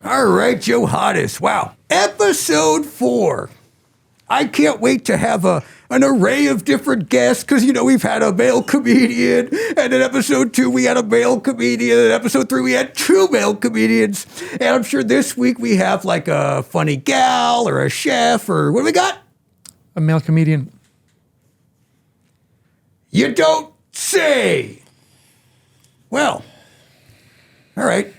All right, Johannes. Wow. Episode 4. I can't wait to have an array of different guests because, we've had a male comedian. And in episode 2, we had a male comedian. In episode 3, we had 2 male comedians. And I'm sure this week we have like a funny gal or a chef or what do we got? A male comedian. You don't say. Well, all right.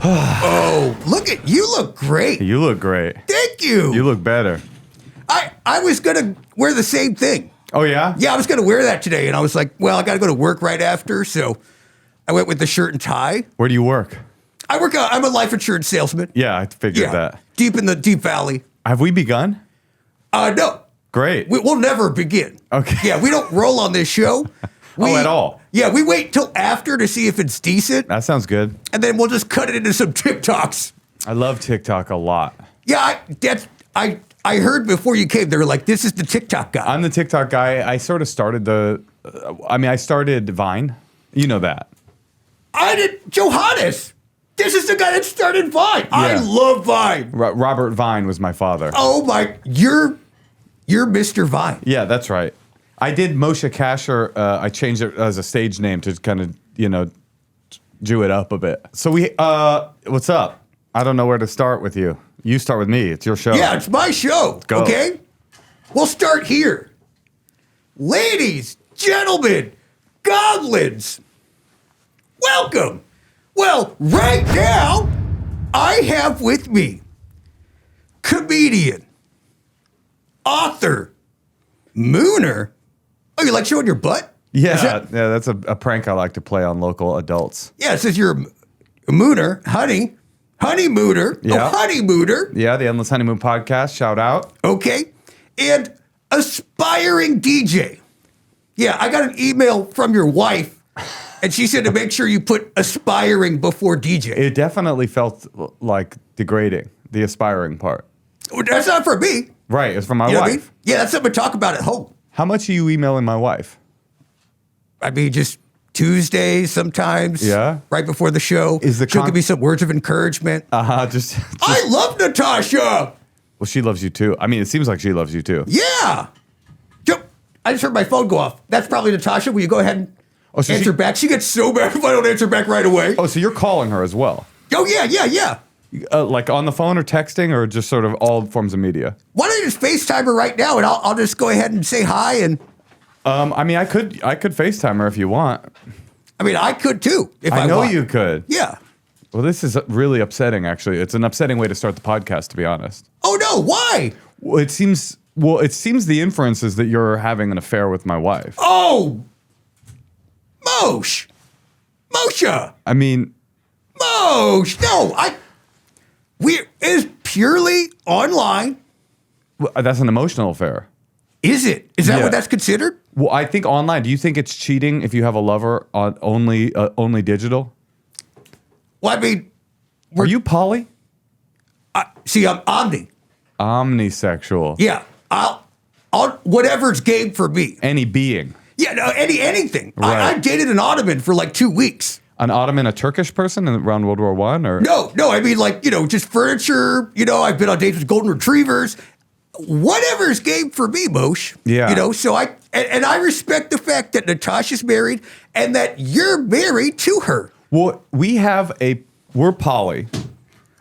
Oh, look at you! Look great. You look great. Thank you. You look better. I was gonna wear the same thing. Oh yeah? Yeah, I was gonna wear that today, and I was like, well, I gotta go to work right after, so I went with the shirt and tie. Where do you work? I'm a life insurance salesman. Yeah, I figured that. Deep in the Deep Valley. Have we begun? No. Great. We'll never begin. Okay. Yeah, we don't roll on this show. At all? Yeah, we wait till after to see if it's decent. That sounds good. And then we'll just cut it into some TikToks. I love TikTok a lot. Yeah, I heard before you came, they were like, this is the TikTok guy. I'm the TikTok guy. I sort of started I started Vine. You know that. Johannes. This is the guy that started Vine. Yeah. I love Vine. Robert Vine was my father. Oh my, you're Mr. Vine. Yeah, that's right. I did Moshe Kasher. I changed it as a stage name to kind of, Jew it up a bit. So what's up? I don't know where to start with you. You start with me. It's your show. Yeah, it's my show. Go. Okay? We'll start here. Ladies, gentlemen, goblins, welcome. Well, right now, I have with me comedian, author, mooner. Oh, you like showing your butt? Yeah, that's a prank I like to play on local adults. Yeah, it says you're a mooner, honeymooner. Yeah. Oh, honeymooner. Yeah, the Endless Honeymoon podcast, shout out. Okay, and aspiring DJ. Yeah, I got an email from your wife, and she said to make sure you put aspiring before DJ. It definitely felt like degrading, the aspiring part. That's not for me. Right, it's from my You know wife. what I mean? Yeah, that's something to talk about at home. How much are you emailing my wife? I mean, just Tuesdays sometimes. Yeah. Right before the show. She'll give me some words of encouragement. Just I love Natasha. Well, she loves you too. I mean, it seems like she loves you too. Yeah. I just heard my phone go off. That's probably Natasha. Will you go ahead and answer back? She gets so mad if I don't answer back right away. Oh, so you're calling her as well? Oh, yeah. Like on the phone or texting or just sort of all forms of media? Why don't you just FaceTime her right now and I'll just go ahead and say hi and... I mean, I could FaceTime her if you want. I mean, I could too if I know want. you could. Yeah. Well, this is really upsetting, actually. It's an upsetting way to start the podcast, to be honest. Oh, no. Why? Well, it seems the inference is that you're having an affair with my wife. Oh! Moshe! I mean... Moshe! No, it is purely online. Well, that's an emotional affair. Is it? Is that what that's considered? Well, I think online. Do you think it's cheating if you have a lover on only digital? Well, I mean... Are you poly? See, I'm omni. Omnisexual. Yeah. I'll whatever's game for me. Any being. Yeah, no, anything. Right. I dated an Ottoman for like 2 weeks. An Ottoman, a Turkish person around World War I? Or? No, I mean like, just furniture. I've been on dates with golden retrievers. Whatever's game for me, Moshe. Yeah. So I respect the fact that Natasha's married and that you're married to her. Well, we're poly.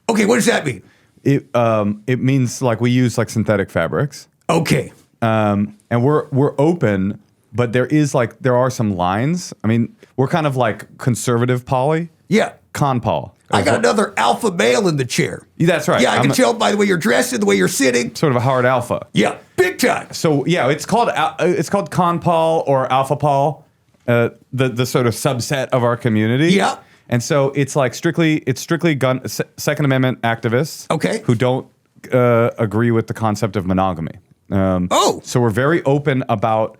Okay, what does that mean? It means like we use like synthetic fabrics. Okay. And we're open, but there are some lines. I mean, we're kind of like conservative poly. Yeah. Con-pol. I got another alpha male in the chair. That's right. Yeah, I can tell by the way you're dressed and the way you're sitting. Sort of a hard alpha. Yeah, big time. So yeah, it's called con-pol or alpha-pol, the sort of subset of our community. Yeah. And so it's like strictly Second Amendment activists. Okay. Who don't agree with the concept of monogamy. So we're very open about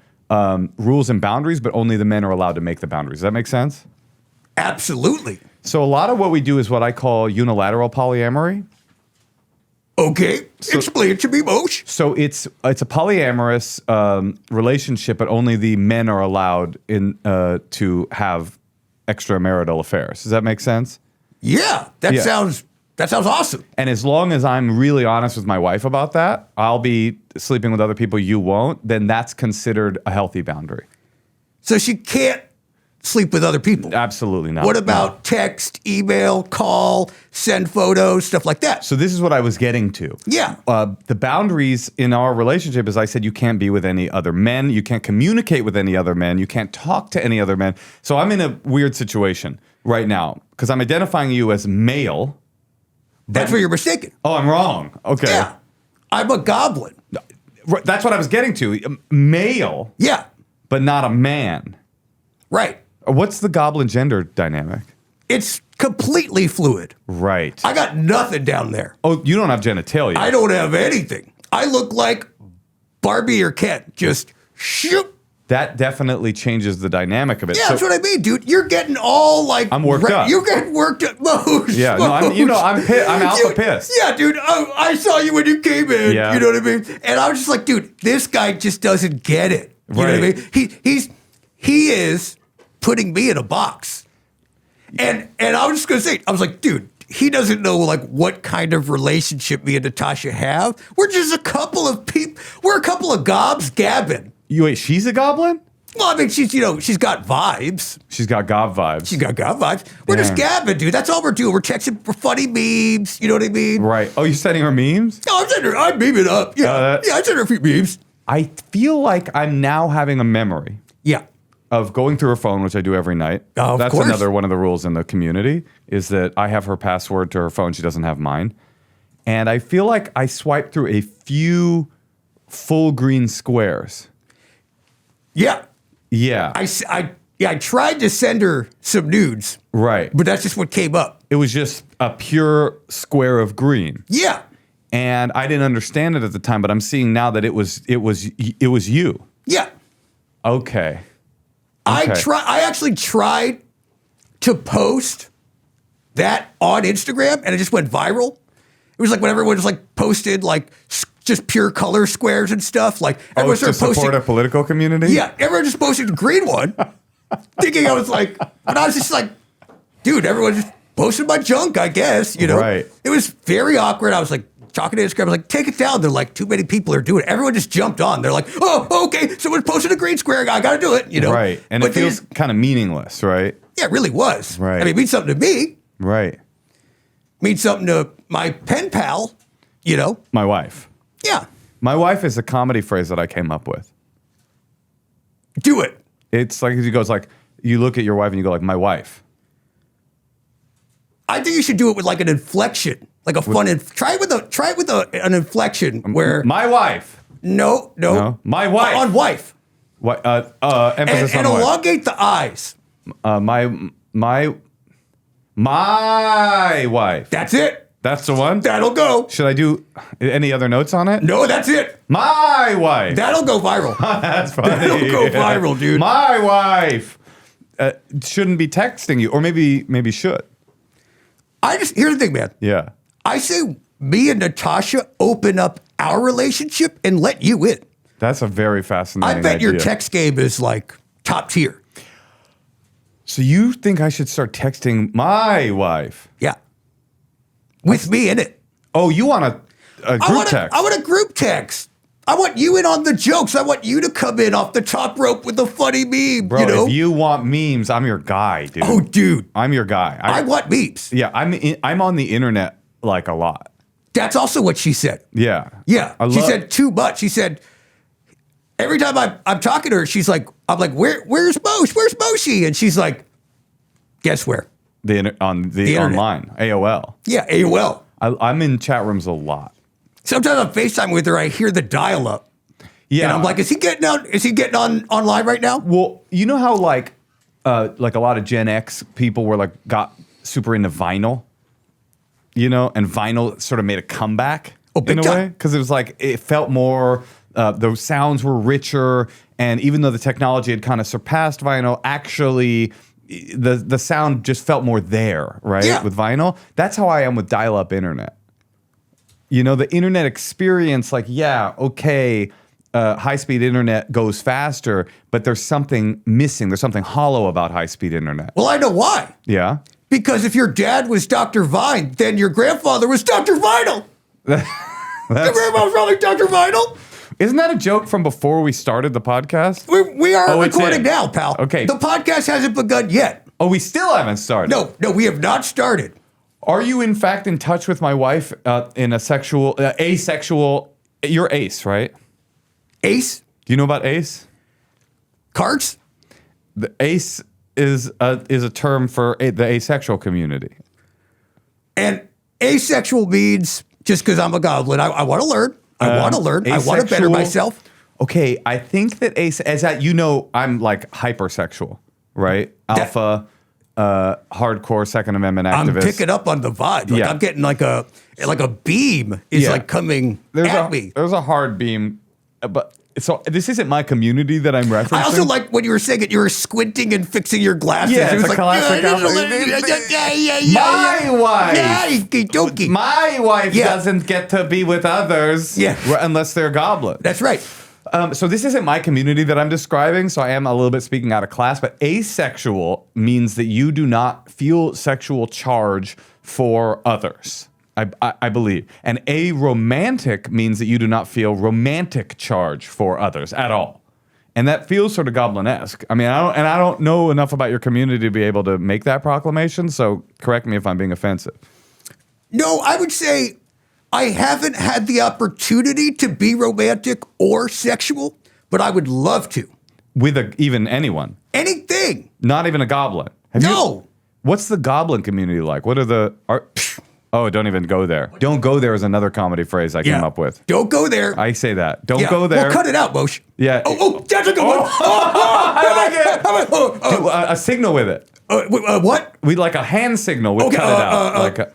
rules and boundaries, but only the men are allowed to make the boundaries. Does that make sense? Absolutely. So a lot of what we do is what I call unilateral polyamory. Okay, explain it to me, Moshe. So it's a polyamorous relationship, but only the men are allowed to have extramarital affairs. Does that make sense? Yeah, that sounds awesome. And as long as I'm really honest with my wife about that, I'll be sleeping with other people, you won't, then that's considered a healthy boundary. So she can't sleep with other people? Absolutely not. What about text, email, call, send photos, stuff like that? So this is what I was getting to. Yeah. The boundaries in our relationship is I said you can't be with any other men. You can't communicate with any other men. You can't talk to any other men. So I'm in a weird situation right now because I'm identifying you as male. That's where you're mistaken. Oh, I'm wrong. Okay. Yeah. I'm a goblin. That's what I was getting to. Male. Yeah. But not a man. Right. What's the goblin gender dynamic? It's completely fluid. Right. I got nothing down there. Oh, you don't have genitalia. I don't have anything. I look like Barbie or Ken. Just shoot. That definitely changes the dynamic of it. Yeah, that's what I mean, dude. You're getting all like I'm worked up. You're getting worked up, Moshe. Yeah, no, I'm alpha pissed. Yeah, dude. I saw you when you came in. Yeah. You know what I mean? And I was just like, dude, this guy just doesn't get it. You know what I mean? He is putting me in a box. And I was just gonna say, I was like, dude, he doesn't know like what kind of relationship me and Natasha have. We're just a couple of people. We're a couple of gobs gabbing. Wait, she's a goblin? Well, I mean, she's got vibes. She's got gob vibes. She's got gob vibes. We're just gabbing, dude. That's all we're doing. We're texting for funny memes. You know what I mean? Right. Oh, you're sending her memes? No, I'm memeing up. Yeah, I sent her a few memes. I feel like I'm now having a memory. Yeah. Of going through her phone, which I do every night. That's another one of the rules in the community, is that I have her password to her phone. She doesn't have mine. And I feel like I swiped through a few full green squares. Yeah. Yeah. I tried to send her some nudes. Right. But that's just what came up. It was just a pure square of green. Yeah. And I didn't understand it at the time, but I'm seeing now that it was you. Yeah. Okay. I actually tried to post that on Instagram, and it just went viral. It was like when everyone just like posted like just pure color squares and stuff. Like everyone started to posting support a political community. Yeah, everyone just posted the green one, thinking I was like, but I was just like, dude, everyone just posted my junk, I guess. You know, Right. It was very awkward. I was like, talking to Instagram, I was like, take it down. They're like, too many people are doing it. Everyone just jumped on. They're like, oh, okay, someone posted a green square. I got to do it, you know? Right. And it feels kind of meaningless, right? Yeah, it really was. Right. I mean, it means something to me. Right. Means something to my pen pal, you know? My wife. Yeah. My wife is a comedy phrase that I came up with. Do it. It's like, it goes like, you look at your wife and you go like, my wife. I think you should do it with like an inflection, like a fun. Try it with an inflection where my wife. No. My wife on wife. What? Emphasis and on wife. elongate the eyes. My wife. That's it. That's the one. That'll go. Should I do any other notes on it? No, that's it. My wife. That'll go viral. That's funny. That'll go viral, dude. My wife shouldn't be texting you, or maybe should. Here's the thing, man. Yeah. I say me and Natasha open up our relationship and let you in. That's a very fascinating I bet idea. your text game is like top tier. So you think I should start texting my wife? Yeah. With me in it. Oh, you want a group text? I want a group text. I want you in on the jokes. I want you to come in off the top rope with a funny meme. Bro, you know? if you want memes, I'm your guy, dude. Oh, dude. I'm your guy. I want memes. Yeah, I'm on the internet like a lot. That's also what she said. Yeah. Yeah. She said too much. She said, every time I'm talking to her, she's like, I'm like, where's Moshe? Where's Moshe? And she's like, guess where? The internet. online, AOL. Yeah, AOL. I'm in chat rooms a lot. Sometimes on FaceTime with her, I hear the dial-up. Yeah. And I'm like, is he getting on online right now? Well, you know how like a lot of Gen X people got super into vinyl, you know, and vinyl sort of made a comeback big in a time. way because it was like it felt more The sounds were richer, and even though the technology had kind of surpassed vinyl, actually the sound just felt more there, right? Yeah. With vinyl. That's how I am with dial-up internet. You know, the internet experience, like, yeah, okay, high-speed internet goes faster, but there's something missing. There's something hollow about high-speed internet. Well, I know why. Yeah? Because if your dad was Dr. Vine, then your grandfather was Dr. Vinyl. Your grandma was probably Dr. Vinyl. Isn't that a joke from before we started the podcast? We are Oh, it's recording in. now, pal. Okay. The podcast hasn't begun yet. Oh, we still haven't started. No, we have not started. Are you in fact in touch with my wife in a sexual, asexual? You're ace, right? Ace? Do you know about ace? Cards? The ace is a term for the asexual community. And asexual means just because I'm a goblin, I want to learn. I want to learn. I want to better asexual- myself. Okay, I think that I'm like hypersexual, right? Alpha, hardcore Second Amendment activist. I'm picking up on the vibe. Like Yeah. I'm getting like a beam is like coming at me. There's a hard beam, but so this isn't my community that I'm referencing. I also like when you were saying it, you were squinting and fixing your glasses. Yeah, It was it's a classic yeah. My wife. Yeah, dokey. My wife Yeah. doesn't get to be with others Yeah. unless they're goblins. That's right. So this isn't my community that I'm describing, so I am a little bit speaking out of class, but asexual means that you do not feel sexual charge for others, I believe. And aromantic means that you do not feel romantic charge for others at all. And that feels sort of goblin-esque. I mean, I don't know enough about your community to be able to make that proclamation, so correct me if I'm being offensive. No, I would say I haven't had the opportunity to be romantic or sexual, but I would love to. With even anyone. Anything. Not even a goblin. No. What's the goblin community like? What are the... Oh, don't even go there. Don't go there is another comedy phrase I came up with. Don't go there. I say that. Don't go there. Well, cut it out, Moshe. Yeah. Oh, that's a good one. I like it. Do a signal with it. What? We like a hand signal with Okay, cut it out.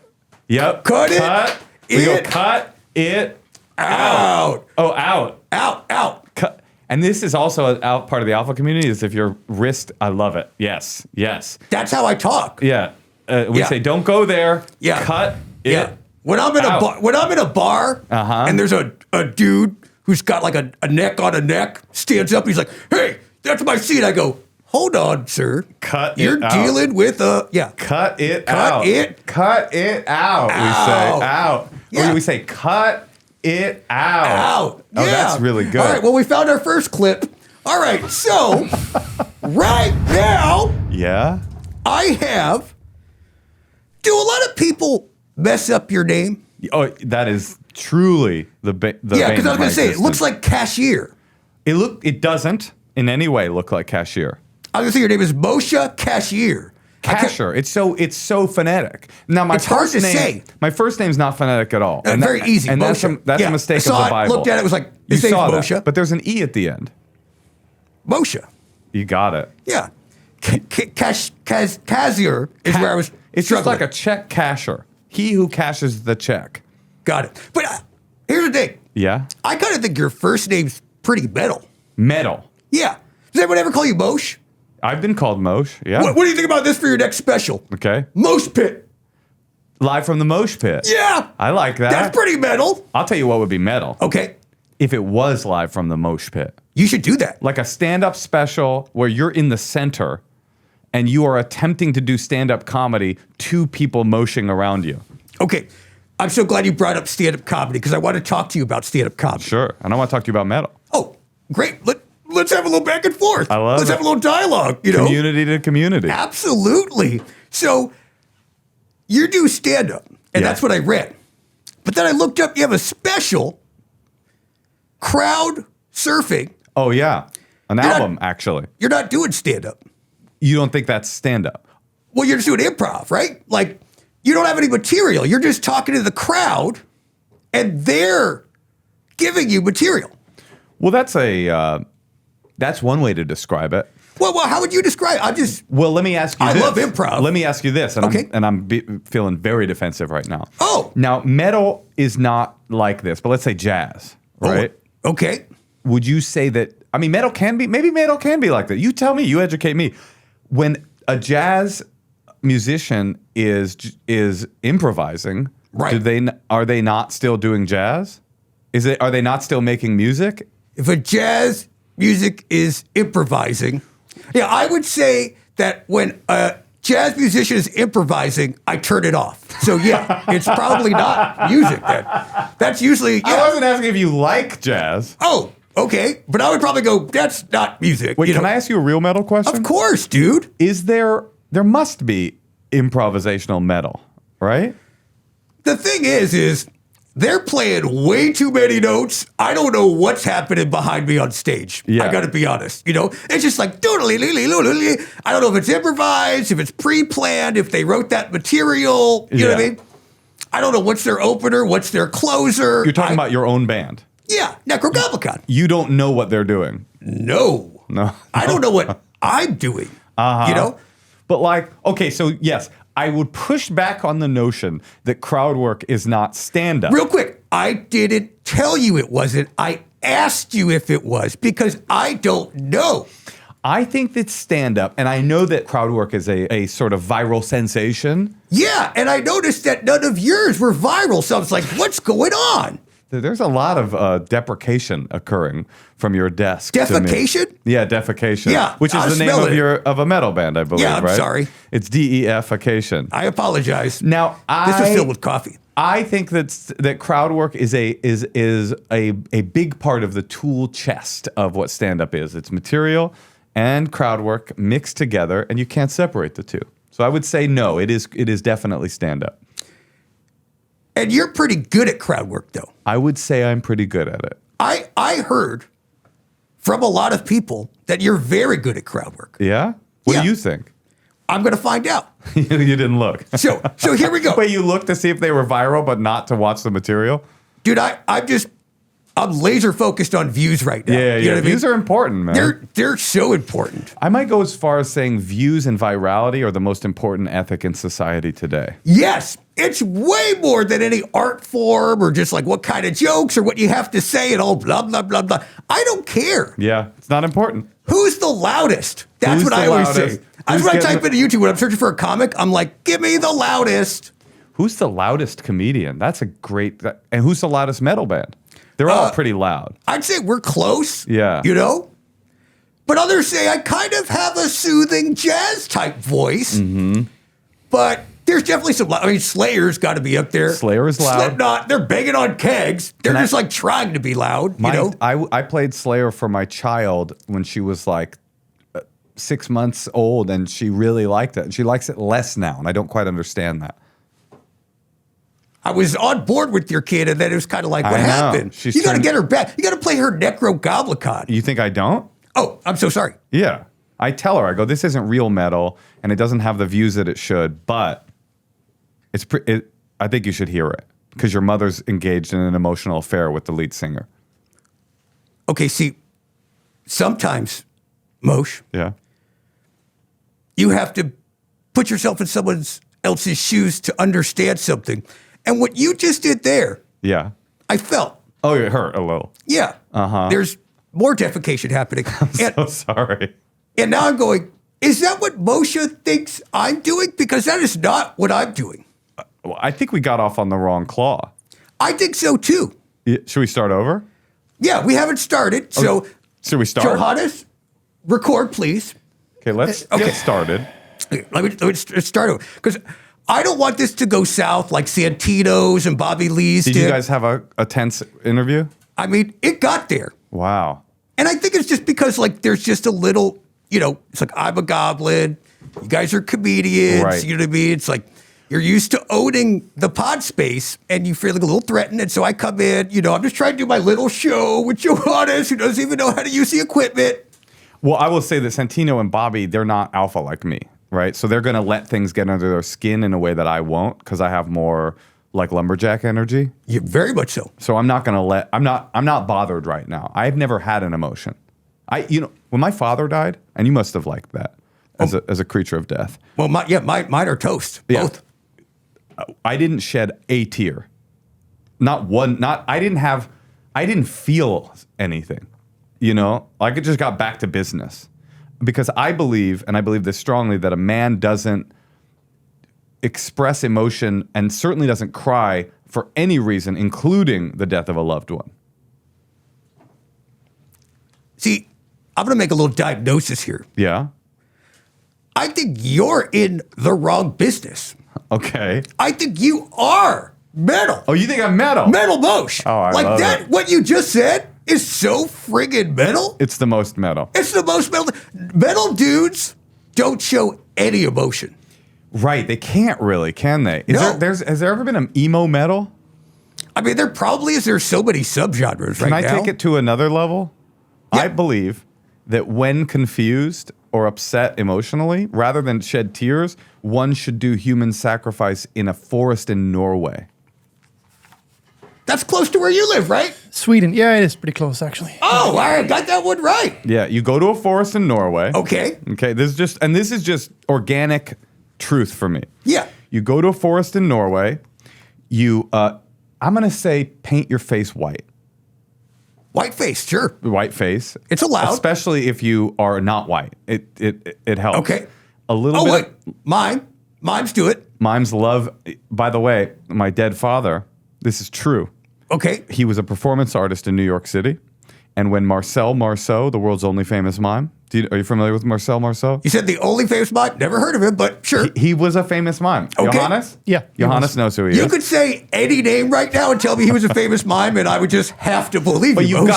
Yep. Cut it. We go It. cut it Out. Oh, out. Out. Cut. And this is also part of the alpha community is if your wrist, I love it. Yes. That's how I talk. Yeah. We Yeah. say, don't go there. Yeah. Cut it. Yeah. When I'm in a bar, and there's a dude who's got like a neck on a neck, stands up, he's like, "Hey, that's my seat." I go, "Hold on, sir. Cut it You're out. dealing with a Cut it Cut out. it. Cut it out. We say out. Yeah. Or we say cut it out. out." Oh, that's really good. All right. Well, we found our first clip. All right. So right now, Yeah. I have. Do a lot of people mess up your name? Oh, that is truly the Yeah, bane because I was of my going to say, it existence. looks like cashier. It doesn't in any way look like cashier. I was going to say your name is Moshe Cashier. Casher. It's so phonetic. Now my It's hard first to name, say. my first name's not phonetic at all. Very easy. And that's Moshe. a Yeah. mistake I saw of the it, Bible. looked at it, was like, you this name's saw Moshe. that, but there's an E at the end. Moshe. You got it. Yeah. Cashier is where I was It's struggling. just like a check casher. He who cashes the check. Got it. But here's the thing. Yeah. I kind of think your first name's pretty metal. Metal. Yeah. Does anyone ever call you Moshe? I've been called Moshe. Yeah. What do you think about this for your next special? Okay. Moshe Pit. Live from the Moshe Pit. Yeah. I like that. That's pretty metal. I'll tell you what would be metal. Okay. If it was live from the Moshe Pit. You should do that. Like a stand-up special where you're in the center and you are attempting to do stand-up comedy, two people moshing around you. Okay. I'm so glad you brought up stand-up comedy because I want to talk to you about stand-up comedy. Sure. And I want to talk to you about metal. Oh, great. Let's have a little back and forth. I love Let's it. have a little dialogue, you know? Community to community. Absolutely. So you do stand-up, and Yeah. that's what I read. But then I looked up, you have a special, crowd surfing. Oh, yeah. An not- album, actually. You're not doing stand-up. You don't think that's stand-up? Well, you're just doing improv, right? Like, you don't have any material. You're just talking to the crowd, and they're giving you material. Well, that's one way to describe it. Well, how would you describe? Well, let me ask you I this. love improv. Let me ask you this, and Okay. I'm feeling very defensive right now. Oh. Now, metal is not like this, but let's say jazz, right? Oh, okay. would you say that? I mean, metal can be like that. You tell me. You educate me. When a jazz musician is improvising, right? Are they not still doing jazz? Are they not still making music? If a jazz music is improvising, yeah, I would say that when a jazz musician is improvising, I turn it off. So yeah, it's probably not music then. That's usually. Yeah. I wasn't asking if you like jazz. Oh, okay, but I would probably go, that's not music. Wait, can I ask you a real metal question? Of course, dude. There must be improvisational metal, right? The thing is they're playing way too many notes. I don't know what's happening behind me on stage. Yeah. I got to be honest. It's just like doodly. I don't know if it's improvised, if it's pre-planned, if they wrote that material. You know what I mean? I don't know what's their opener, what's their closer. You're talking about your own band. Yeah, Nekrogoblikon. You don't know what they're doing. No. I don't know what I'm doing. But okay, so yes, I would push back on the notion that crowd work is not stand-up. Real quick, I didn't tell you it wasn't. I asked you if it was because I don't know. I think that stand-up, and I know that crowd work is a sort of viral sensation. Yeah, and I noticed that none of yours were viral, so I was like, what's going on? There's a lot of deprecation occurring from your desk. Defecation? Yeah, defecation. Yeah, which is the name of a metal band, I believe. Yeah, I'm right? sorry. It's DEFication. I apologize. Now, this was filled with coffee. I think that crowd work is a big part of the tool chest of what stand-up is. It's material and crowd work mixed together, and you can't separate the two. So I would say no. It is definitely stand-up. And you're pretty good at crowd work, though. I would say I'm pretty good at it. I heard from a lot of people that you're very good at crowd work. Yeah? What Yeah. do you think? I'm going to find out. You didn't look. So here we go. Wait, you looked to see if they were viral, but not to watch the material? Dude, I'm laser focused on views right now. Yeah. You know what Views I mean? are important, man. They're so important. I might go as far as saying views and virality are the most important ethic in society today. Yes, it's way more than any art form or just like what kind of jokes or what you have to say and all blah, blah, blah, blah. I don't care. Yeah, it's not important. Who's the loudest? That's what I always say. That's what I type into YouTube when I'm searching for a comic. I'm like, give me the loudest. Who's the loudest comedian? That's a great... And who's the loudest metal band? They're all pretty loud. I'd say we're close. Yeah. But others say I kind of have a soothing jazz type voice. Mm-hmm. But there's definitely some... I mean, Slayer's got to be up there. Slayer is loud. Slipknot, they're banging on kegs. They're just like trying to be loud, I played Slayer for my child when she was like 6 months old, and she really liked it. And she likes it less now, and I don't quite understand that. I was on board with your kid, and then it was kind of like, what happened? You got to get her back. You got to play her Nekrogoblikon. You think I don't? Oh, I'm so sorry. Yeah. I tell her, I go, this isn't real metal, and it doesn't have the views that it should, but I think you should hear it, because your mother's engaged in an emotional affair with the lead singer. Okay, see, sometimes, Moshe, Yeah. you have to put yourself in someone else's shoes to understand something. And what you just did there, Yeah. I felt. Oh, it hurt a little. Yeah. Uh-huh. There's more defecation happening. So sorry. And now I'm going, is that what Moshe thinks I'm doing? Because that is not what I'm doing. Well, I think we got off on the wrong claw. I think so too. Should we start over? Yeah, we haven't started. So, Should we start? Johannes, record, please. Okay, let's get started. Let me start over. Because I don't want this to go south like Santino's and Bobby Lee's did. Did you guys have a tense interview? I mean, it got there. Wow. And I think it's just because, like, there's just a little, it's like, I'm a goblin. You guys are comedians. Right. You know what I mean? It's like, you're used to owning the pod space and you feel like a little threatened. And so I come in, I'm just trying to do my little show with Johannes, who doesn't even know how to use the equipment. Well, I will say that Santino and Bobby, they're not alpha like me, right? So they're going to let things get under their skin in a way that I won't, because I have more like lumberjack energy. Yeah, very much so. So I'm not going to I'm not bothered right now. I've never had an emotion. When my father died, and you must have liked that as a creature of death. Well, mine are toast. Yeah. Both. I didn't shed a tear. Not one, I didn't feel anything. You know, I just got back to business because I believe, and I believe this strongly, that a man doesn't express emotion and certainly doesn't cry for any reason, including the death of a loved one. See, I'm going to make a little diagnosis here. Yeah. I think you're in the wrong business. Okay. I think you are metal. Oh, you think I'm metal? Metal Moshe. Oh, I like love that, it. what you just said is so friggin' metal. It's the most metal. It's the most metal. Metal dudes don't show any emotion. Right. They can't really, can they? No. Has there ever been an emo metal? I mean, there probably is. There's so many subgenres Can right I now. take it to another level? Yeah. I believe that when confused or upset emotionally, rather than shed tears, one should do human sacrifice in a forest in Norway. That's close to where you live, right? Sweden. Yeah, it is pretty close, actually. Oh, I got that one right. Yeah, you go to a forest in Norway. Okay. Okay, this is just organic truth for me. Yeah. You go to a forest in Norway, you I'm gonna say paint your face white. White face, sure. White face. It's allowed. Especially if you are not white. It helps. Okay. A little Oh, bit. wait. Mimes do it. Mimes love, by the way, my dead father, this is true. Okay. He was a performance artist in New York City. And when Marcel, the world's only famous mime, are you familiar with Marcel? You said the only famous mime? Never heard of him, but sure. He was a famous mime. Okay. Johannes? Yeah, he Johannes was. knows who he is. You could say any name right now and tell me he was a famous mime, and I would just have to believe But you. you Moshe.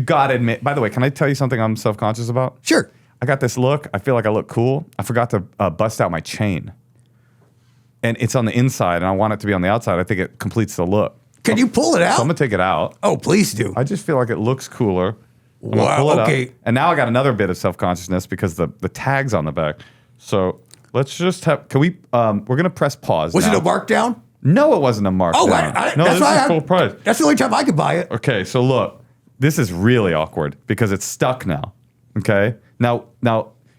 got to admit, by the way, can I tell you something I'm self-conscious about? Sure. I got this look. I feel like I look cool. I forgot to bust out my chain. And it's on the inside, and I want it to be on the outside. I think it completes the look. Can you pull it out? So I'm going to take it out. Oh, please do. I just feel like it looks cooler. I'm gonna Wow, pull it okay. up. And now I got another bit of self-consciousness because the tag's on the back. So let's just have, we're going to press pause Was now. it a markdown? No, it wasn't a markdown. Oh, No, that's this why is full price. That's the only time I could buy it. Okay, so look, this is really awkward because it's stuck now. Okay, now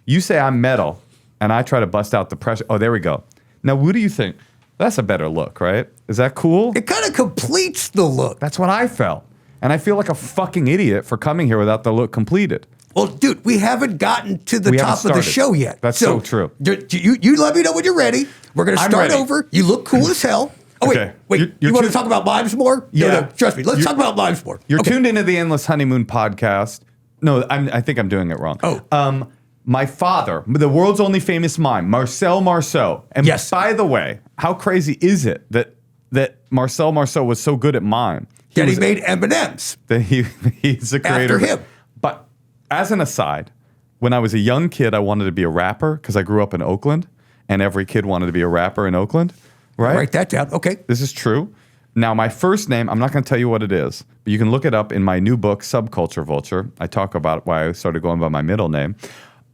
you say I'm metal, and I try to bust out the pressure. Oh, there we go. Now, what do you think? That's a better look, right? Is that cool? It kind of completes the look. That's what I felt, and I feel like a fucking idiot for coming here without the look completed. Well, dude, we haven't gotten to the We top haven't of the started. show yet. That's so true. You let me know when you're ready. We're going to I'm start ready. over. You look cool as hell. Oh, wait. Okay. Wait. You're You want to too- talk about mimes more? Yeah. No, trust me. Let's You're- talk about mimes more. You're Okay. tuned into the Endless Honeymoon podcast. No, I think I'm doing it wrong. Oh. My father, the world's only famous mime, Marcel. And Yes. by the way, how crazy is it that Marcel was so good at mime? That he was- made M&Ms. that he's a creator. After him. But as an aside, when I was a young kid, I wanted to be a rapper because I grew up in Oakland, and every kid wanted to be a rapper in Oakland, right? Write that down. Okay. This is true. Now, my first name, I'm not going to tell you what it is, but you can look it up in my new book, Subculture, Vulture. I talk about why I started going by my middle name.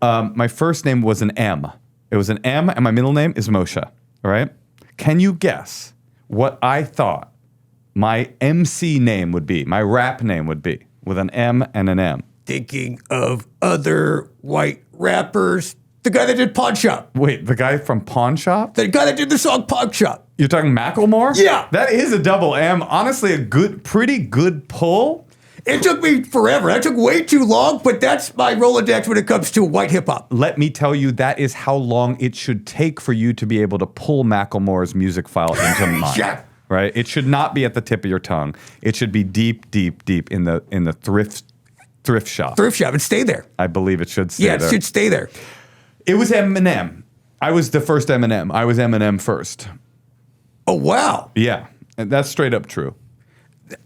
My first name was an M. It was an M, and my middle name is Moshe, all right? Can you guess what I thought my MC name would be, my rap name would be, with an M and an M? Thinking of other white rappers. The guy that did Pawn Shop. Wait, the guy from Pawn Shop? The guy that did the song Pawn Shop. You're talking Macklemore? Yeah. That is a double M. Honestly, pretty good pull. It took me forever. That took way too long, but that's my Rolodex when it comes to white hip hop. Let me tell you, that is how long it should take for you to be able to pull Macklemore's music file into mine. Yeah. Right? It should not be at the tip of your tongue. It should be deep in the thrift shop. Thrift shop and stay there. I believe it should stay Yeah, there. it should stay there. It was Eminem. I was the first Eminem. I was Eminem first. Oh, wow. Yeah. And that's straight up true.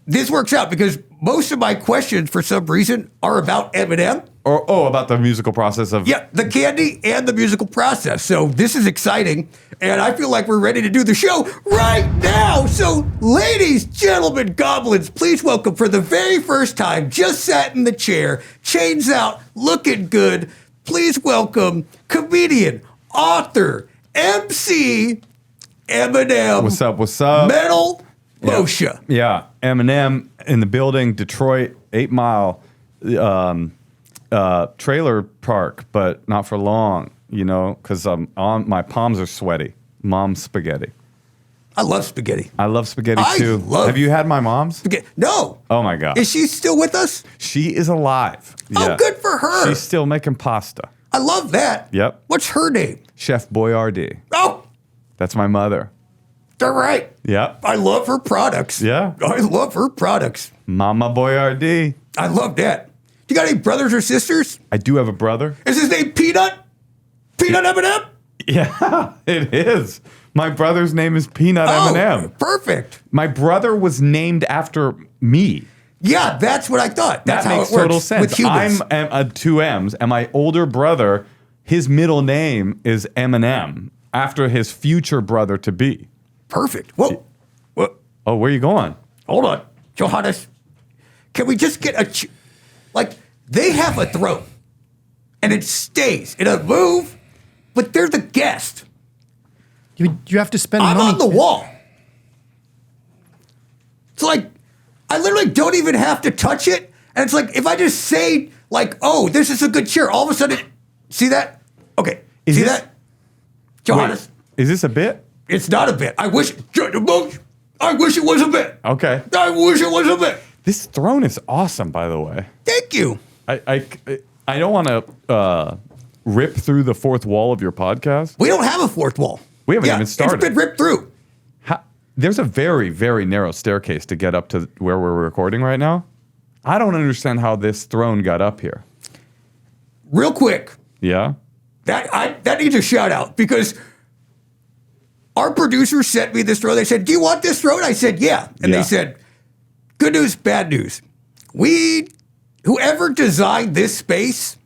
This works out because most of my questions, for some reason, are about Eminem. Or about the musical process of Yeah, the candy and the musical process. So this is exciting, and I feel like we're ready to do the show right now. So, ladies, gentlemen, goblins, please welcome for the very first time, just sat in the chair, chains out, looking good. Please welcome comedian, author, MC, Eminem. What's up? What's up? Metal Moshe. Yeah, Eminem in the building, Detroit, 8 Mile trailer park, but not for long, because my palms are sweaty. Mom's spaghetti. I love spaghetti. I love spaghetti I too. love Have you had my mom's? Spaghetti. No. Oh my God. Is she still with us? She is alive. Oh, good for her. She's still making pasta. I love that. Yep. What's her name? Chef Boyardee. Oh, That's my mother. they're right. Yep. I love her products. Yeah. I love her products. Mama Boyardee. I love that. Do you got any brothers or sisters? I do have a brother. Is his name Peanut? Peanut M&M? Yeah, it is. My brother's name is Peanut Oh, M&M. perfect. My brother was named after me. Yeah, that's what I thought. That's That how makes it works total sense. with humans. I'm two M's, and my older brother, his middle name is M&M, after his future brother to be. Perfect. Whoa. Whoa. Oh, where are you going? Hold on. Johannes, can we just get like, they have a throne, and it stays. It doesn't move, but they're the guest. You have to spend I'm money. on the wall. It's like, I literally don't even have to touch it. And it's like, if I just say, like, oh, this is a good chair, all of a sudden, see that? Okay. Is see this- that? Johannes, Wait, is this a bit? it's not a bit. I wish it was a bit. Okay. I wish it was a bit. This throne is awesome, by the way. Thank you. I don't want to rip through the fourth wall of your podcast. We don't have a fourth wall. We haven't even started. It's been ripped through. There's a very, very narrow staircase to get up to where we're recording right now. I don't understand how this throne got up here. Real quick, Yeah? that needs a shout out because our producer sent me this throne. They said, "Do you want this throne?" I said, "Yeah." And Yeah. they said, "Good news, bad news. Whoever designed this space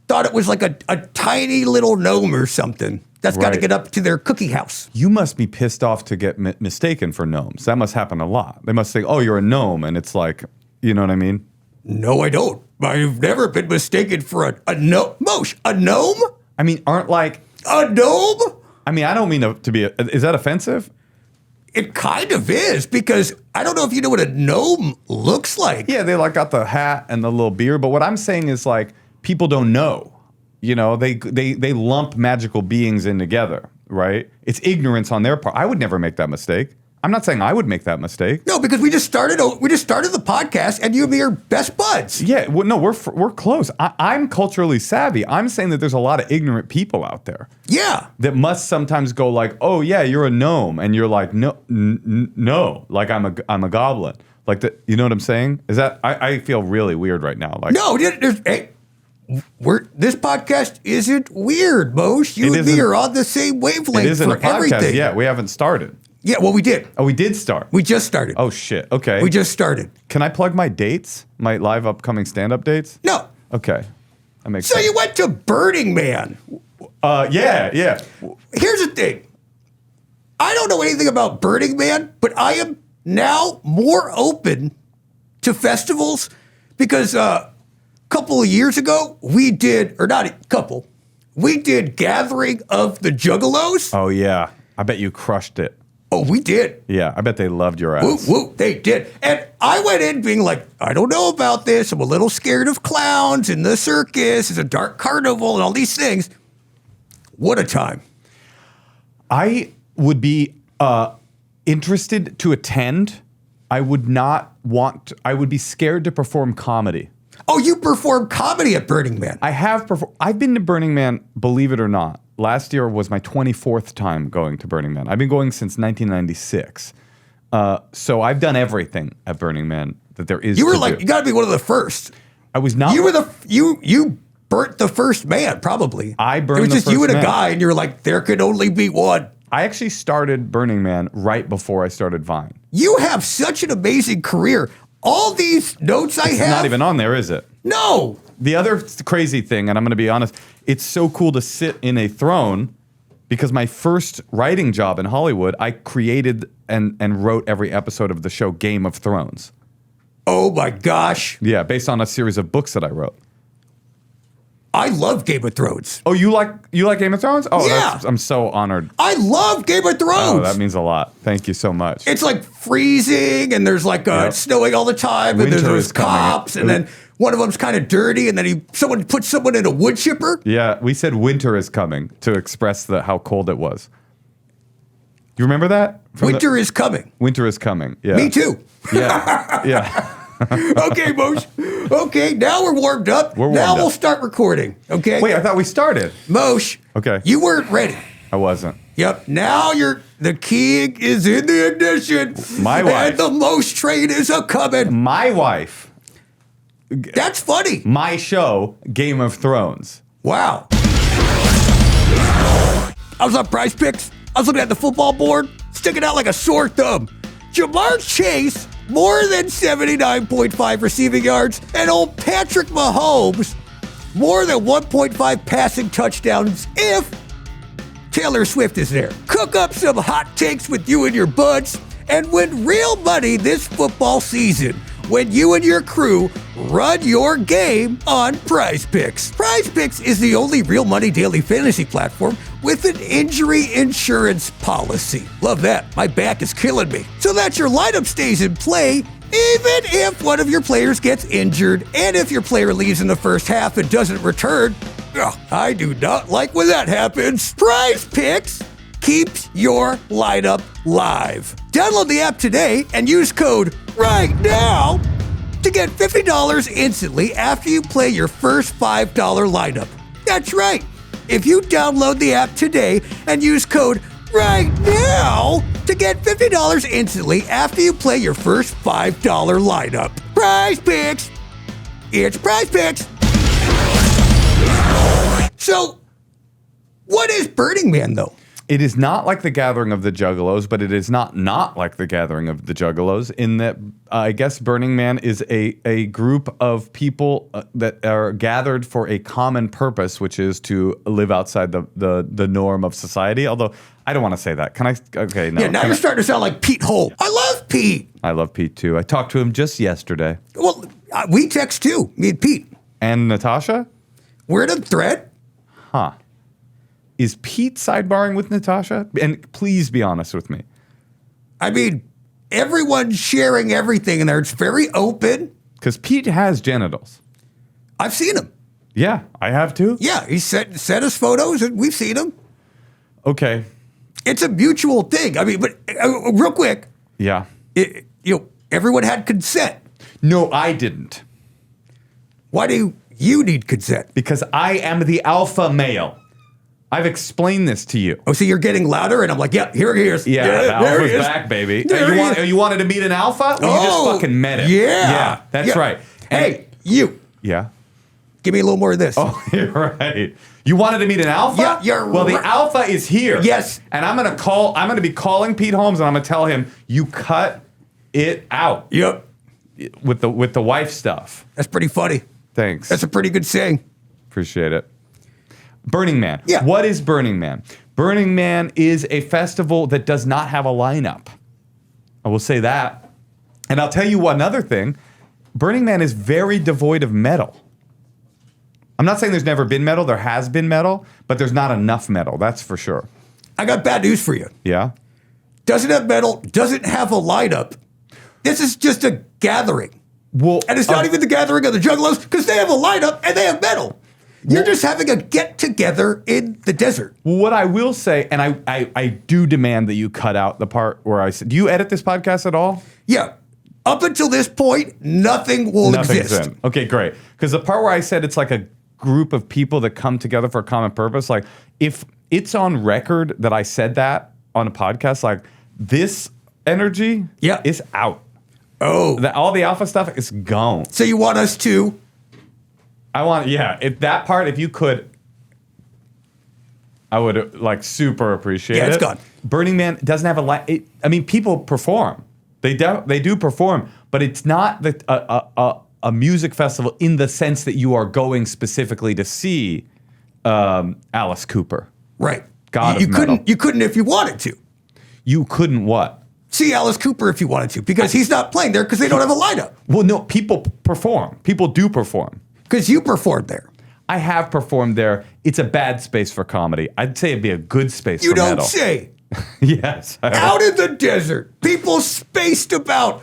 thought it was like a tiny little gnome or something that's got to Right. get up to their cookie house." You must be pissed off to get mistaken for gnomes. That must happen a lot. They must think, oh, you're a gnome. And it's like, you know what I mean? No, I don't. I've never been mistaken for a gnome. Moshe, a gnome? I mean, aren't like, A gnome? I mean, I don't mean to be, is that offensive? It kind of is because I don't know if you know what a gnome looks like. Yeah, they like got the hat and the little beard. But what I'm saying is like, people don't know. You know, they lump magical beings in together, right? It's ignorance on their part. I would never make that mistake. I'm not saying I would make that mistake. No, because we just started the podcast, and you and me are best buds. Yeah, well, no, we're close. I'm culturally savvy. I'm saying that there's a lot of ignorant people out there Yeah, that must sometimes go like, "Oh yeah, you're a gnome," and you're like, "No, no, like I'm a goblin." Like that, you know what I'm saying? Is that I feel really weird right now. Like, no, hey, this podcast isn't weird, Moshe. You It and me isn't- are on the same it wavelength isn't for a podcast. everything. Yeah, we haven't started. Yeah, well, we did. Oh, we did start. We just started. Oh shit. Okay. We just started. Can I plug my dates? My live upcoming stand-up dates? No. Okay. That makes So sense. you went to Burning Man. Yeah. Here's the thing. I don't know anything about Burning Man, but I am now more open to festivals because a couple of years ago, we did Gathering of the Juggalos. Oh yeah. I bet you crushed it. Oh, we did. Yeah, I bet they loved your ass. Woo, woo, they did. And I went in being like, I don't know about this. I'm a little scared of clowns and the circus. It's a dark carnival and all these things. What a time. I would be interested to attend. I would not want. I would be scared to perform comedy. Oh, you performed comedy at Burning Man. I've been to Burning Man, believe it or not. Last year was my 24th time going to Burning Man. I've been going since 1996. So I've done everything at Burning Man that there is. You were to like, do. you got to be one of the first. I was not. You were you burnt the first man, probably. I burned It was the just you first and a man. guy, and you were like, there could only be one. I actually started Burning Man right before I started Vine. You have such an amazing career. All these notes I It's have. not even on there, is it? No. The other crazy thing, and I'm going to be honest, it's so cool to sit in a throne because my first writing job in Hollywood, I created and wrote every episode of the show Game of Thrones. Oh my gosh. Yeah, based on a series of books that I wrote. I love Game of Thrones. Oh, you like Game of Thrones? Oh, Yeah. I'm so honored. I love Game of Thrones. Oh, that means a lot. Thank you so much. It's like freezing, and there's like Yep. snowing all the time, and Winter there's is coming. cops, and then one of them's kind of dirty, and then someone puts someone in a wood chipper. Yeah, we said winter is coming to express how cold it was. You remember that? Winter is coming. Winter is coming. Yeah. Me too. Yeah. Yeah. Okay, Moshe. Okay, now we're warmed up. Now we'll start recording. Okay. Wait, I thought we started. Moshe. Okay. You weren't ready. I wasn't. Yep. Now the king is in the ignition. My wife. And the Moshe train is a coming. My wife. That's funny. My show, Game of Thrones. Wow. I was on Prize Picks. I was looking at the football board, sticking out like a sore thumb. Jamar Chase, more than 79.5 receiving yards, and old Patrick Mahomes, more than 1.5 passing touchdowns if Taylor Swift is there. Cook up some hot takes with you and your buds and win real money this football season when you and your crew run your game on Prize Picks. Prize Picks is the only real money daily fantasy platform with an injury insurance policy. Love that. My back is killing me. So that your lineup stays in play even if one of your players gets injured and if your player leaves in the first half and doesn't return. Ugh, I do not like when that happens. Prize Picks keeps your lineup live. Download the app today and use code RIGHT-NOW to get $50 instantly after you play your first $5 lineup. That's right. If you download the app today and use code RIGHT-NOW to get $50 instantly after you play your first $5 lineup. Prize Picks. It's Prize Picks. So, what is Burning Man, though? It is not like the Gathering of the Juggalos, but it is not like the Gathering of the Juggalos in that I guess Burning Man is a group of people that are gathered for a common purpose, which is to live outside the norm of society. Although I don't want to say that. Can I? Okay, no. Yeah, now you're starting to sound like Pete Holt. I love Pete. I love Pete too. I talked to him just yesterday. Well, we text too, me and Pete. And Natasha? We're in a thread. Huh. Is Pete sidebarring with Natasha? And please be honest with me. I mean, everyone's sharing everything in there. It's very open. Because Pete has genitals. I've seen him. Yeah, I have too. Yeah, he sent us photos and we've seen him. Okay. It's a mutual thing. I mean, but real quick. Yeah. Everyone had consent. No, I didn't. Why do you need consent? Because I am the alpha male. I've explained this to you. Oh, so you're getting louder, and I'm like, yeah, here he is. Yeah, the alpha's back, baby. You wanted to meet an alpha? Well, you just fucking met him. Yeah. That's right. Hey, you. Yeah. Give me a little more of this. Oh, you're right. You wanted to meet an alpha? Yeah, you're well, the alpha is here. Yes. And I'm going to be calling Pete Holmes, and I'm going to tell him, you cut it out. Yep. With the wife stuff. That's pretty funny. Thanks. That's a pretty good saying. Appreciate it. Burning Man. Yeah. What is Burning Man? Burning Man is a festival that does not have a lineup. I will say that. And I'll tell you another thing. Burning Man is very devoid of metal. I'm not saying there's never been metal. There has been metal, but there's not enough metal. That's for sure. I got bad news for you. Yeah? Doesn't have metal, doesn't have a lineup. This is just a gathering. Well, and it's not even the Gathering of the Juggalos because they have a lineup and they have metal. You're just having a get-together in the desert. What I will say, and I do demand that you cut out the part where I said, do you edit this podcast at all? Yeah. Up until this point, nothing will exist. In. Okay, great. Because the part where I said it's like a group of people that come together for a common purpose, like if it's on record that I said that on a podcast, like this energy is out. Oh. All the alpha stuff is gone. So you want us to... if that part, if you could, I would like super appreciate it. Yeah, it's gone. Burning Man doesn't have I mean, people perform. They do perform, but it's not a music festival in the sense that you are going specifically to see Alice Cooper. Right. God of metal. You couldn't if you wanted to. You couldn't what? See Alice Cooper if you wanted to, because he's not playing there because they don't have a lineup. Well, no, people perform. People do perform. Because you performed there. I have performed there. It's a bad space for comedy. I'd say it'd be a good space for metal. You don't say. Yes. Out in the desert, people spaced about,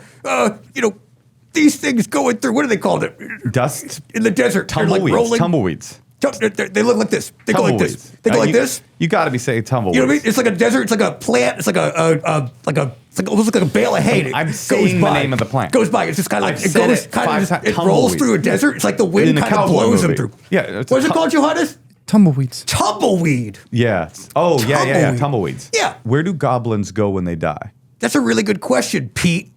these things going through, what do they call it? Dust? In the desert. Tumbleweeds. Like rolling. Tumbleweeds. They look like this. They go like this. Tumbleweeds. They go like this. You got to be saying tumbleweeds. You know what I mean? It's like a desert. It's like a plant. It's like it's almost like a bale of hay. I'm Goes saying the by. name of the plant. Goes by. It's just kind of like I've it said goes it kind five of times. it rolls Tumbleweeds. through a desert. It's like the wind In the kind of cowboy blows them movie. through. Yeah, it's What's a it called, Johannes? Tumbleweeds. Tumbleweed. Yeah. Oh, yeah. Tumbleweeds. Yeah. Where do goblins go when they die? That's a really good question, Pete.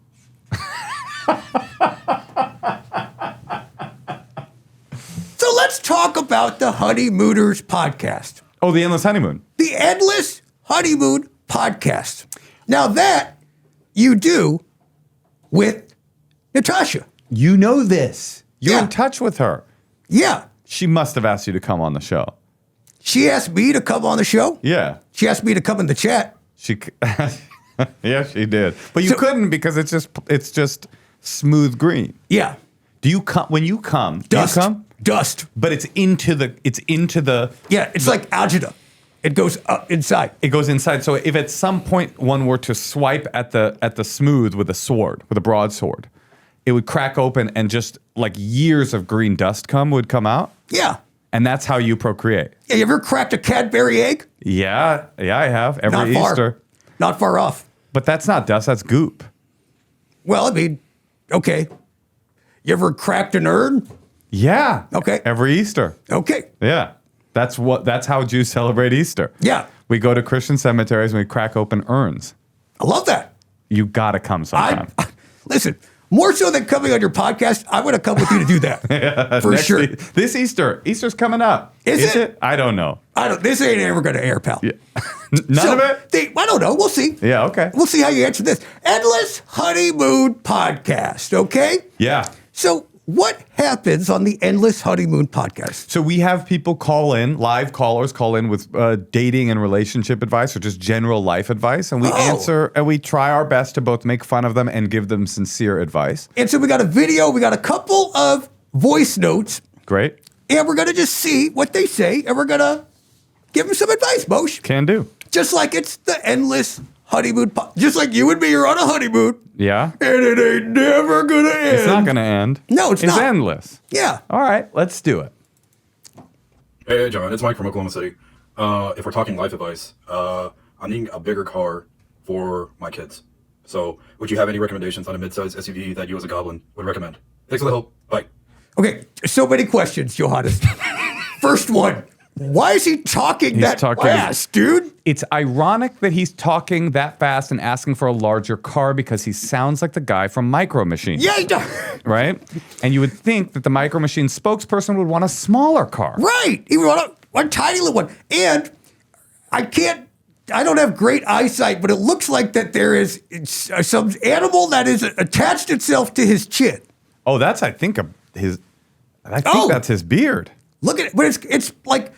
So let's talk about the Honeymooners podcast. Oh, the Endless Honeymoon. The Endless Honeymoon podcast. Now that you do with Natasha. You know this. You're Yeah. in touch with her. Yeah. She must have asked you to come on the show. She asked me to come on the show. Yeah. She asked me to come in the chat. Yeah, she did. But you So- couldn't because it's just smooth green. Yeah. Do you come when you come? Dust. Do you come? Dust. But it's into the Yeah, it's like algebra. It goes up inside. it goes inside. So if at some point one were to swipe at the smooth with a sword, with a broadsword, it would crack open and just like years of green dust would come out. Yeah. And that's how you procreate. Yeah, you ever cracked a Cadbury egg? Yeah, I have every Not far. Easter. Not far off. But that's not dust, that's goop. Well, I mean, okay. You ever cracked an urn? Yeah. Okay. Every Easter. Okay. Yeah. That's how Jews celebrate Easter. Yeah. We go to Christian cemeteries and we crack open urns. I love that. You gotta come sometime. Listen, more so than coming on your podcast, I'm going to come with you to do that. For Next sure. This Easter's coming up. Is it? I don't know. This ain't ever going to air, pal. Yeah. None of it? I don't know. We'll see. Yeah, okay. We'll see how you answer this. Endless Honeymoon podcast, okay? Yeah. So what happens on the Endless Honeymoon podcast? So we have people call in, live callers call in with dating and relationship advice or just general life advice. And we answer and we try our best to both make fun of them and give them sincere advice. And so we got a video, we got a couple of voice notes, Great. and we're going to just see what they say, and we're going to give them some advice, Moshe. Can do. Just like it's the Endless Honeymoon just like you and me are on a honeymoon, Yeah. and it ain't never going to end. It's not going to end. No, it's It's not. endless. Yeah. All right, let's do it. Hey, John, it's Mike from Oklahoma City. If we're talking life advice, I'm needing a bigger car for my kids. So, would you have any recommendations on a midsize SUV that you as a Goblin would recommend? Thanks for the help. Bye. Okay, so many questions, Johannes. First one, why is he talking talking- fast, dude? It's ironic that he's talking that fast and asking for a larger car because he sounds like the guy from Micro Machines. Yeah, he does. Right? And you would think that the Micro Machines spokesperson would want a smaller car. Right. He want one tiny little one. And I don't have great eyesight, but it looks like that there is some animal that is attached itself to his chin. Oh, I think Oh. that's his beard. Look at it. But it's like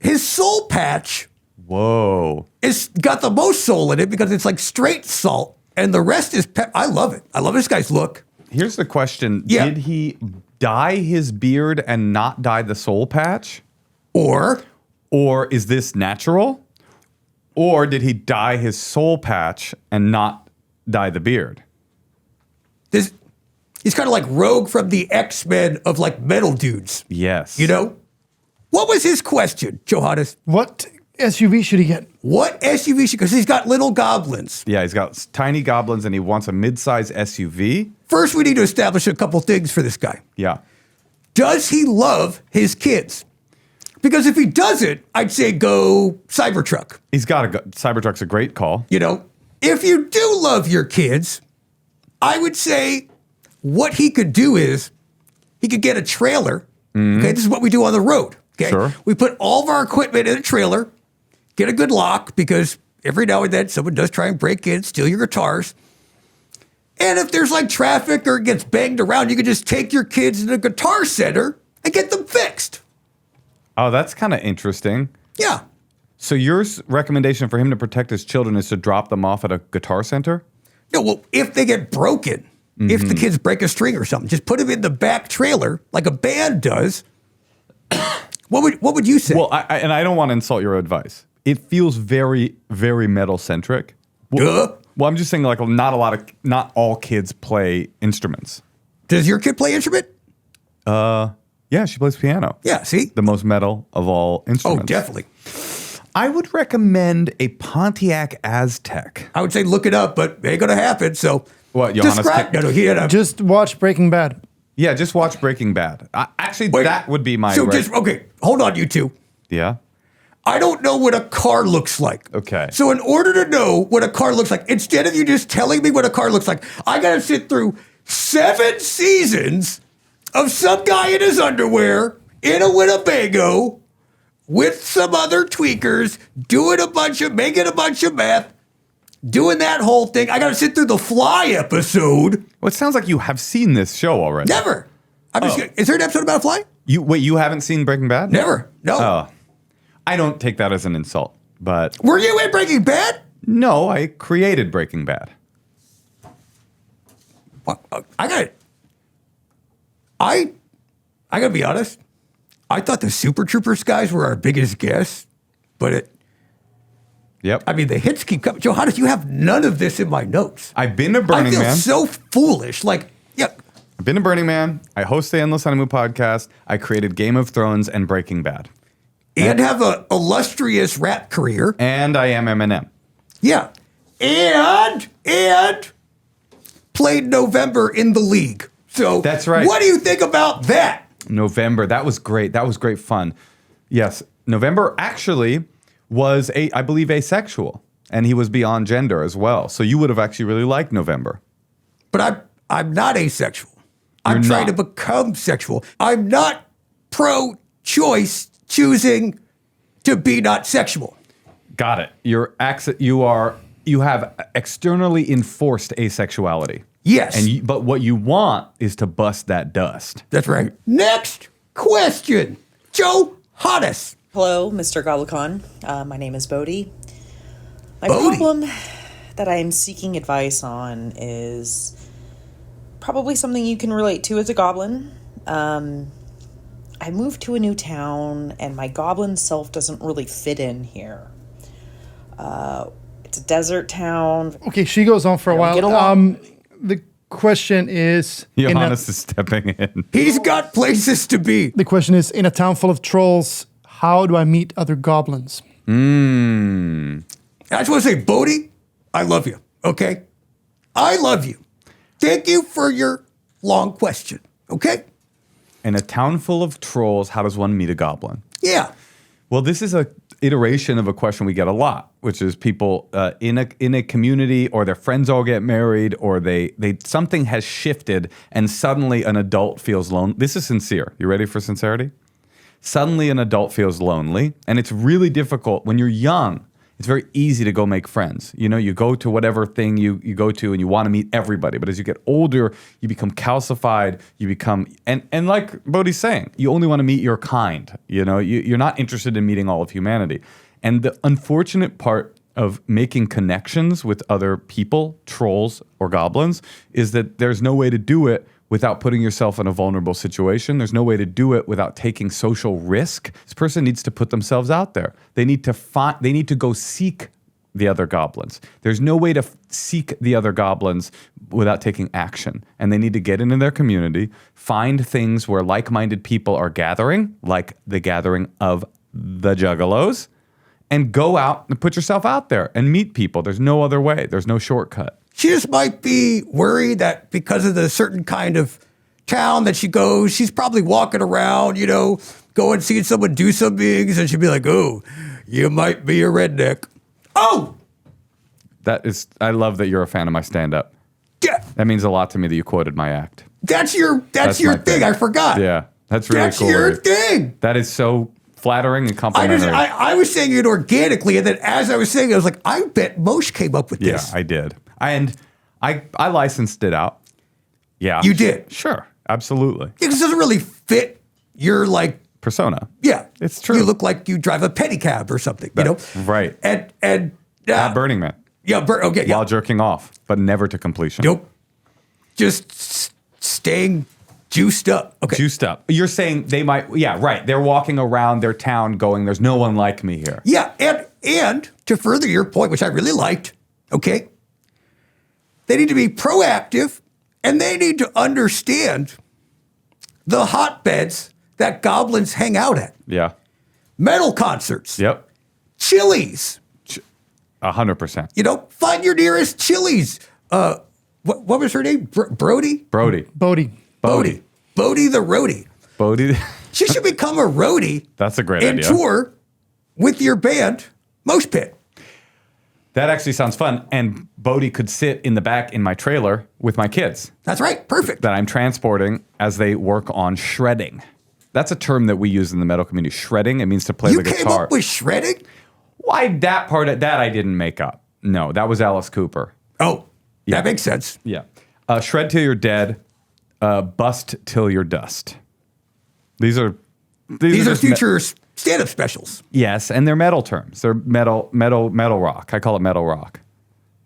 his soul patch Whoa. is got the most soul in it because it's like straight salt. And the rest is I love it. I love this guy's look. Here's the question. Yeah. Did he dye his beard and not dye the soul patch? Or Is this natural? Or did he dye his soul patch and not dye the beard? he's kind of like Rogue from the X-Men of like metal dudes. Yes. You know? What was his question, Johannes? What SUV should he get? What SUV should, because he's got little goblins. Yeah, he's got tiny goblins and he wants a mid-size SUV. First, we need to establish a couple things for this guy. Yeah. Does he love his kids? Because if he doesn't, I'd say go Cybertruck. He's got to go. Cybertruck's a great call. You know, if you do love your kids, I would say what he could do is he could get a trailer. Okay, this is what we do on the road. Okay, Sure. We put all of our equipment in a trailer, get a good lock because every now and then someone does try and break in, steal your guitars. And if there's like traffic or it gets banged around, you can just take your kids to the guitar center and get them fixed. Oh, that's kind of interesting. Yeah. So your recommendation for him to protect his children is to drop them off at a guitar center? No, well, if they get broken, if the kids break a string or something, just put them in the back trailer like a band does. What would you say? Well, I don't want to insult your advice. It feels very, very metal centric. Duh. Well, I'm just saying, like, not all kids play instruments. Does your kid play instrument? Yeah, Yeah, she plays piano. Yeah, see? The most metal of all Oh, instruments. definitely. I would recommend a Pontiac Aztec. I would say look it up, but it ain't gonna happen. So What, Johannes? describe? No, he had a. Just watch Breaking Bad. Yeah, just watch Breaking Bad. Actually, Wait, that would be my. So just okay. Hold on, you two. Yeah. I don't know what a car looks like. Okay. So in order to know what a car looks like, instead of you just telling me what a car looks like, I gotta sit through 7 seasons of some guy in his underwear in a Winnebago with some other tweakers making a bunch of meth, doing that whole thing. I gotta sit through the Fly episode. Well, it sounds like you have seen this show already. Never. Is there an episode about a fly? You haven't seen Breaking Bad? Never. No. Oh. I don't take that as an insult, but Were you in Breaking Bad? no, I created Breaking Bad. Well, I gotta be honest. I thought the Super Troopers guys were our biggest guests, but Yep. the hits keep coming. Johannes, you have none of this in my notes. I've been to I Burning feel Man. so foolish. Like, yeah, I've been to Burning Man. I host the Endless Honeymoon podcast. I created Game of Thrones and Breaking Bad. and have an illustrious rap career. And I am Eminem. Yeah, and played November in the league. So That's right. What do you think about that? November. That was great. That was great fun. Yes. November actually was, I believe, asexual. And he was beyond gender as well. So you would have actually really liked November. But I'm not asexual. I'm You're trying not. to become sexual. I'm not pro-choice, choosing to be not sexual. Got it. You have externally enforced asexuality. Yes. But what you want is to bust that dust. That's right. Next question. Johannes. Hello, Mr. Goblikon. My name is Bodhi. My Bodhi. problem that I am seeking advice on is probably something you can relate to as a goblin. I moved to a new town, and my goblin self doesn't really fit in here. It's a desert town. Okay, she goes on for a while. get along. The question is, Johannes is stepping in. He's got places to be. the question is, in a town full of trolls, how do I meet other goblins? I just want to say, Bodhi, I love you, okay? I love you. Thank you for your long question, okay? In a town full of trolls, how does one meet a goblin? Yeah. Well, this is a iteration of a question we get a lot, which is people in a community, or their friends all get married, or they something has shifted, and suddenly an adult feels lonely. This is sincere. You ready for sincerity? Suddenly an adult feels lonely, and it's really difficult when you're young. It's very easy to go make friends. You know, you go to whatever thing you go to and you want to meet everybody. But as you get older, you become calcified. You become, and like Bodhi's saying, you only want to meet your kind. You know, you're not interested in meeting all of humanity. And the unfortunate part of making connections with other people, trolls or goblins, is that there's no way to do it without putting yourself in a vulnerable situation. There's no way to do it without taking social risk. This person needs to put themselves out there. They need to go seek the other goblins. There's no way to seek the other goblins without taking action. And they need to get into their community, find things where like-minded people are gathering, like the gathering of the Juggalos, and go out and put yourself out there and meet people. There's no other way. There's no shortcut. She just might be worried that because of the certain kind of town that she goes, she's probably walking around, you know, going seeing someone do some things, and she'd be like, oh, you might be a redneck. Oh! I love that you're a fan of my stand-up. Yeah, That means a lot to me that you quoted my act. that's your my thing. I forgot. Yeah, that's really That's cool. your thing. That is so flattering and complimentary. I was saying it organically, and then as I was saying it, I was like, I bet Moshe came up with yeah, this. I did. And I licensed it out. Yeah. You did? Sure, absolutely. Because it doesn't really fit your, like, Persona. yeah. It's true. You look like you drive a pedicab or something, you know? Right. And At Burning Man. yeah, okay, yeah. While jerking off, but never to completion. Nope. Just staying juiced up. Okay. Juiced up. You're saying they might, yeah, right. They're walking around their town going, there's no one like me here. Yeah, and to further your point, which I really liked, okay, they need to be proactive, and they need to understand the hotbeds that goblins hang out at. Yeah. Metal concerts. Yep. Chili's. 100%. You know, find your nearest Chili's. What was her name? Brody? Bodie. Bodie. Bodie the roadie. Bodie. She should become a roadie. That's a great and idea. tour with your band, Moshe Pit. That actually sounds fun. And Bodie could sit in the back in my trailer with my kids That's right. Perfect. that I'm transporting as they work on shredding. That's a term that we use in the metal community. Shredding. It means to play You the came guitar. up with shredding? Why that part of that I didn't make up. No, that was Alice Cooper. Oh, Yeah. that makes sense. Yeah. Shred till you're dead. Bust till you're dust. These are just future stand-up specials. yes, and they're metal terms. They're metal rock. I call it metal rock.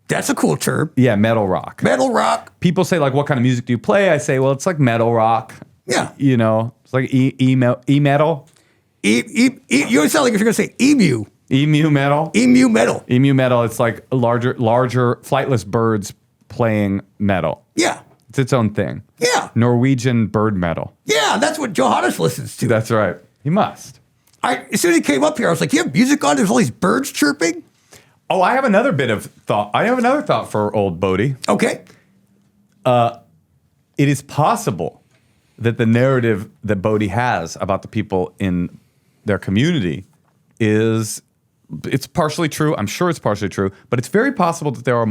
That's a cool term. Yeah, metal rock. Metal rock. People say like, what kind of music do you play? I say, well, it's like metal rock. Yeah. You know, it's like e-metal, You sound like if you're going to say emu. emu metal. Emu metal. Emu metal. It's like larger flightless birds playing metal. Yeah. It's its own thing. Yeah. Norwegian bird metal. Yeah, that's what Johannes listens to. That's right. He must. As soon as he came up here, I was like, you have music on? There's all these birds chirping? Oh, I have another bit of thought. I have another thought for old Bodie. Okay. It is possible that the narrative that Bodie has about the people in their community it's partially true. I'm sure it's partially true, but it's very possible that there are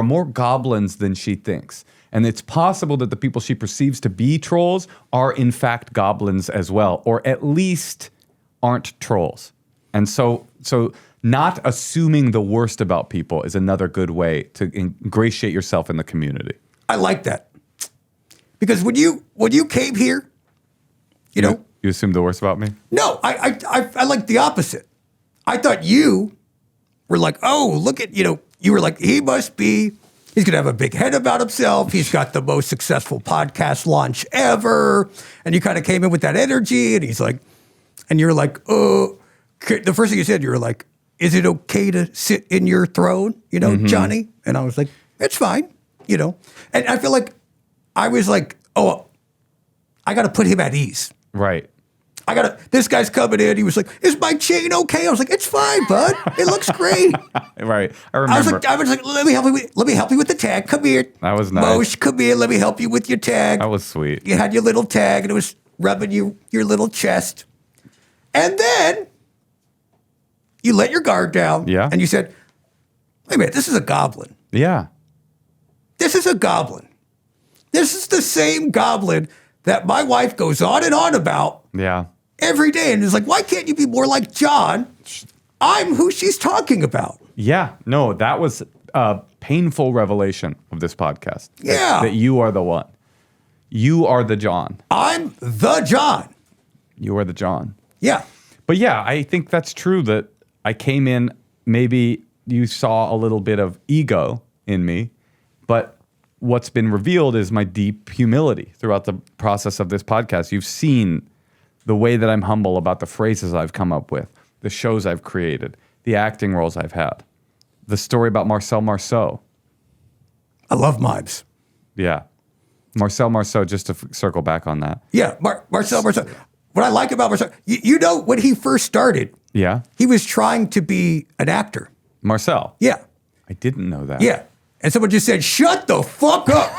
more goblins than she thinks. And it's possible that the people she perceives to be trolls are in fact goblins as well, or at least aren't trolls. And so not assuming the worst about people is another good way to ingratiate yourself in the community. I like that. Because when you came here, you know, You assumed the worst about me? no, I like the opposite. I thought you were like, oh, look at, you were like, he's going to have a big head about himself. He's got the most successful podcast launch ever. And you kind of came in with that energy and he's like, and you're like, oh, the first thing you said, you were like, is it okay to sit in your throne, Johnny? And I was like, it's fine, And I feel like I was like, oh, I got to put him at ease. Right. This guy's coming in. He was like, is my chain okay? I was like, it's fine, bud. It looks great. Right. I remember. I was like, let me help you with the tag. Come here. That was nice. Moshe, come here. Let me help you with your tag. That was sweet. You had your little tag and it was rubbing your little chest. And then you let your guard down. Yeah. And you said, wait a minute, this is a goblin. Yeah. This is a goblin. This is the same goblin that my wife goes on and on about Yeah. every day. And is like, why can't you be more like John? I'm who she's talking about. Yeah. No, that was a painful revelation of this podcast. Yeah. That you are the one. You are the John. I'm the John. You are the John. Yeah. But yeah, I think that's true that I came in, maybe you saw a little bit of ego in me, but what's been revealed is my deep humility throughout the process of this podcast. You've seen the way that I'm humble about the phrases I've come up with, the shows I've created, the acting roles I've had, the story about Marcel. I love mimes. Yeah. Marcel, just to circle back on that. Yeah. Marcel. What I like about Marcel, when he first started, Yeah. he was trying to be an actor. Marcel. Yeah. I didn't know that. Yeah. And someone just said, shut the fuck up.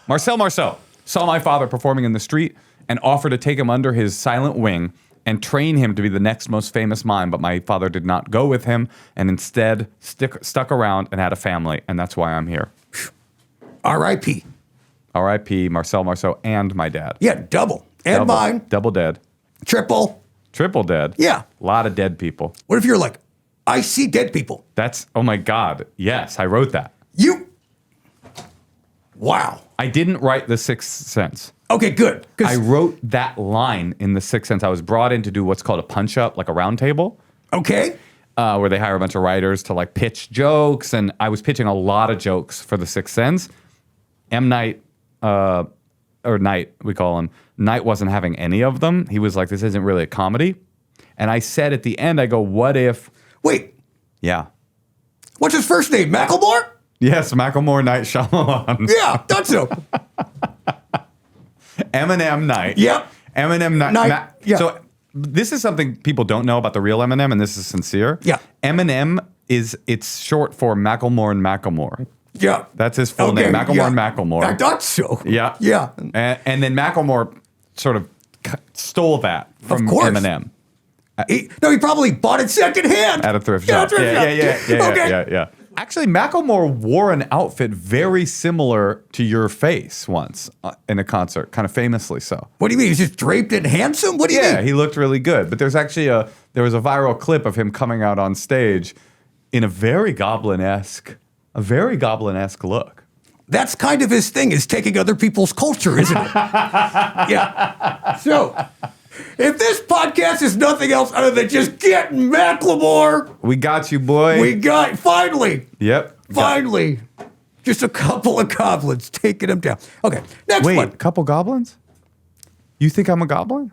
Marcel saw my father performing in the street and offered to take him under his silent wing and train him to be the next most famous mime. But my father did not go with him and instead stuck around and had a family. And that's why I'm here. R.I.P. R.I.P. Marcel, and my dad. Yeah, double. And mine. Double dead. Triple dead. Yeah. A lot of dead people. What if you're like, I see dead people? Oh my God. Yes, I wrote that. Wow. I didn't write The Sixth Sense. Okay, good. I wrote that line in The Sixth Sense. I was brought in to do what's called a punch-up, like a round table. Okay. Where they hire a bunch of writers to like pitch jokes. And I was pitching a lot of jokes for The Sixth Sense. M. Night, or Night, we call him. Night wasn't having any of them. He was like, this isn't really a comedy. And I said at the end, I go, what if... Wait, Yeah. what's his first name? Macklemore? Yes, Macklemore, Night Shyamalan. Yeah, that's so. Eminem night. Yep. Eminem night. Night, yeah. So this is something people don't know about the real Eminem, and this is sincere. Yeah. Eminem it's short for Macklemore and Macklemore. Yeah. That's his full name, Macklemore and Macklemore. I thought so. Yeah. Yeah. And then Macklemore sort of stole that from Eminem. He probably bought it secondhand. At a thrift shop. Yeah. Actually, Macklemore wore an outfit very similar to your face once in a concert, kind of famously so. What do you mean? He's just draped and handsome? What do you mean? Yeah, he looked really good. But there's actually there was a viral clip of him coming out on stage in a very Goblin-esque look. That's kind of his thing, is taking other people's culture, isn't it? Yeah. So, if this podcast is nothing else other than just getting Macklemore, We got you, boy. Finally. Yep. Finally. Just a couple of goblins taking him down. Okay, next Wait, one. couple goblins? You think I'm a goblin?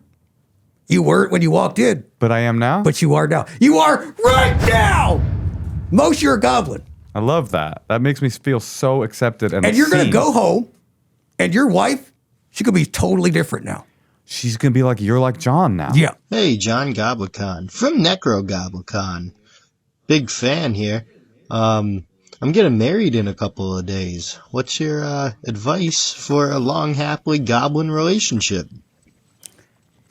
You weren't when you walked in, But I am now? but you are now. You are right now! Moshe, you're a goblin. I love that. That makes me feel so accepted and And you're going to seen. go home, and your wife, she could be totally different now. She's going to be like, you're like John now. Yeah. Hey, John Goblikon from Nekrogoblikon. Big fan here. I'm getting married in a couple of days. What's your advice for a long, happily goblin relationship?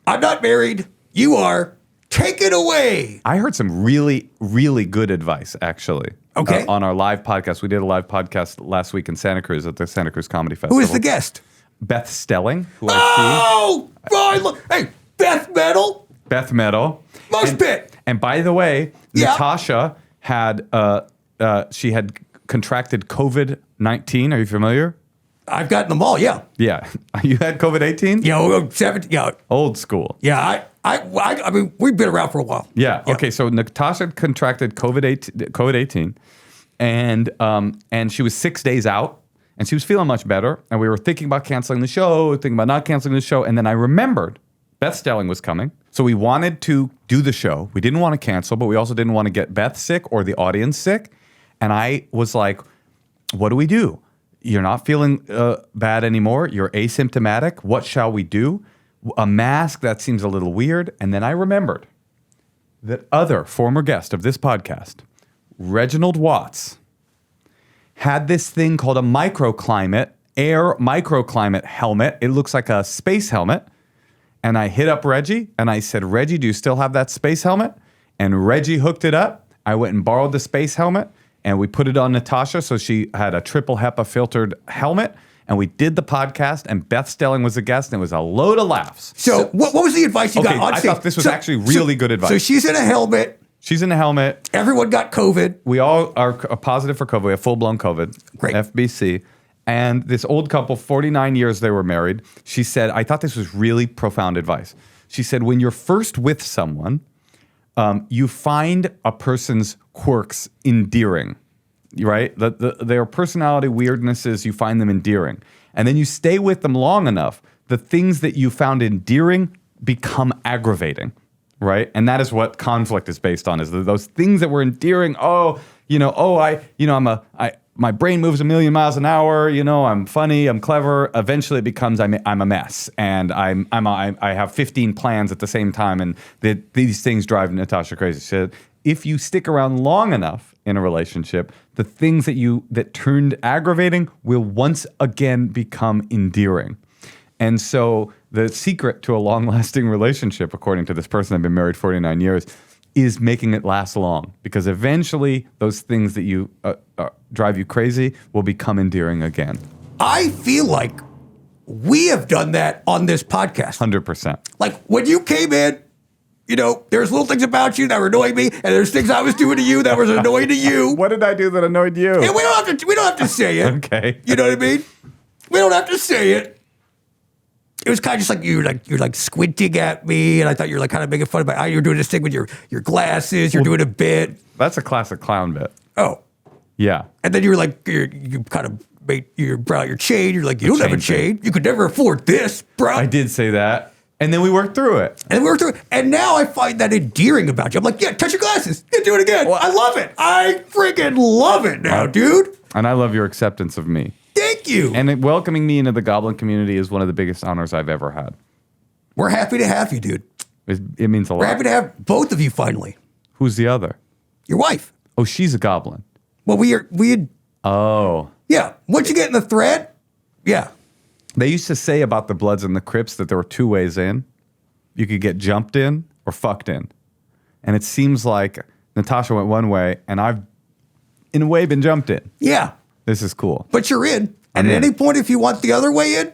I'm not married. You are. Take it away. I heard some really, really good advice, actually. Okay. On our live podcast. We did a live podcast last week in Santa Cruz at the Santa Cruz Comedy Festival. Who is the guest? Beth Stelling, who I Oh, hey, Beth Metal, see. Beth Metal. Moshe Pit. And by the way, Yeah. Natasha had she had contracted COVID-19. Are you familiar? I've gotten them all. Yeah. Yeah. You had COVID-18? Yeah. 17. Yeah. Old school. Yeah. I mean, we've been around for a while. Yeah. Okay. So Natasha contracted COVID-18, and she was 6 days out, and she was feeling much better. And we were thinking about canceling the show, thinking about not canceling the show, and then I remembered Beth Stelling was coming, so we wanted to do the show. We didn't want to cancel, but we also didn't want to get Beth sick or the audience sick. And I was like, "What do we do? You're not feeling bad anymore. You're asymptomatic. What shall we do? A mask, that seems a little weird." And then I remembered that other former guest of this podcast, Reginald Watts, had this thing called a air microclimate helmet. It looks like a space helmet. And I hit up Reggie and I said, "Reggie, do you still have that space helmet?" And Reggie hooked it up. I went and borrowed the space helmet and we put it on Natasha. So she had a triple HEPA filtered helmet. And we did the podcast, and Beth Stelling was a guest, and it was a load of laughs. So what was the advice you got on I stage? thought this was actually really good advice. So she's in a helmet. She's in a helmet. Everyone got COVID. We all are positive for COVID. We have full-blown COVID. Great. FBC. And this old couple, 49 years they were married, she said, I thought this was really profound advice. She said, when you're first with someone, you find a person's quirks endearing, right? Their personality weirdnesses, you find them endearing. And then you stay with them long enough, the things that you found endearing become aggravating, right? And that is what conflict is based on, is those things that were endearing. My brain moves a million miles an hour. I'm funny, I'm clever. Eventually, it becomes I'm a mess, and I have 15 plans at the same time, and these things drive Natasha crazy. She said, if you stick around long enough in a relationship, the things that turned aggravating will once again become endearing. And so the secret to a long-lasting relationship, according to this person, I've been married 49 years, is making it last long, because eventually those things that you drive you crazy will become endearing again. I feel like we have done that on this podcast. 100%. Like when you came in, there's little things about you that were annoying me, and there's things I was doing to you that was annoying to you. What did I do that annoyed you? And we don't have to say it. Okay. You know what I mean? We don't have to say it. It was kind of just like you're like squinting at me, and I thought you were like kind of making fun about how you're doing this thing with your glasses. You're doing a bit. That's a classic clown bit. Oh, Yeah. and then you were like you kind of made your chain. You're like, you don't have a chain. You could never afford this, bro. I did say that. And then we worked through it. And we were through it. And now I find that endearing about you. I'm like, yeah, touch your glasses. Yeah, do it again. I love it. I freaking love it now, dude. And I love your acceptance of me. Thank you. And welcoming me into the Goblin community is one of the biggest honors I've ever had. We're happy to have you, dude. It means a lot. We're happy to have both of you finally. Who's the other? Your wife. Oh, she's a goblin. Well, we had, Oh. yeah. Once you get in the thread, yeah. They used to say about the Bloods and the Crips that there were two ways in. You could get jumped in or fucked in. And it seems like Natasha went one way, and I've, in a way, been jumped in. Yeah. This is cool. But you're in. I'm And at in. any point, if you want the other way in,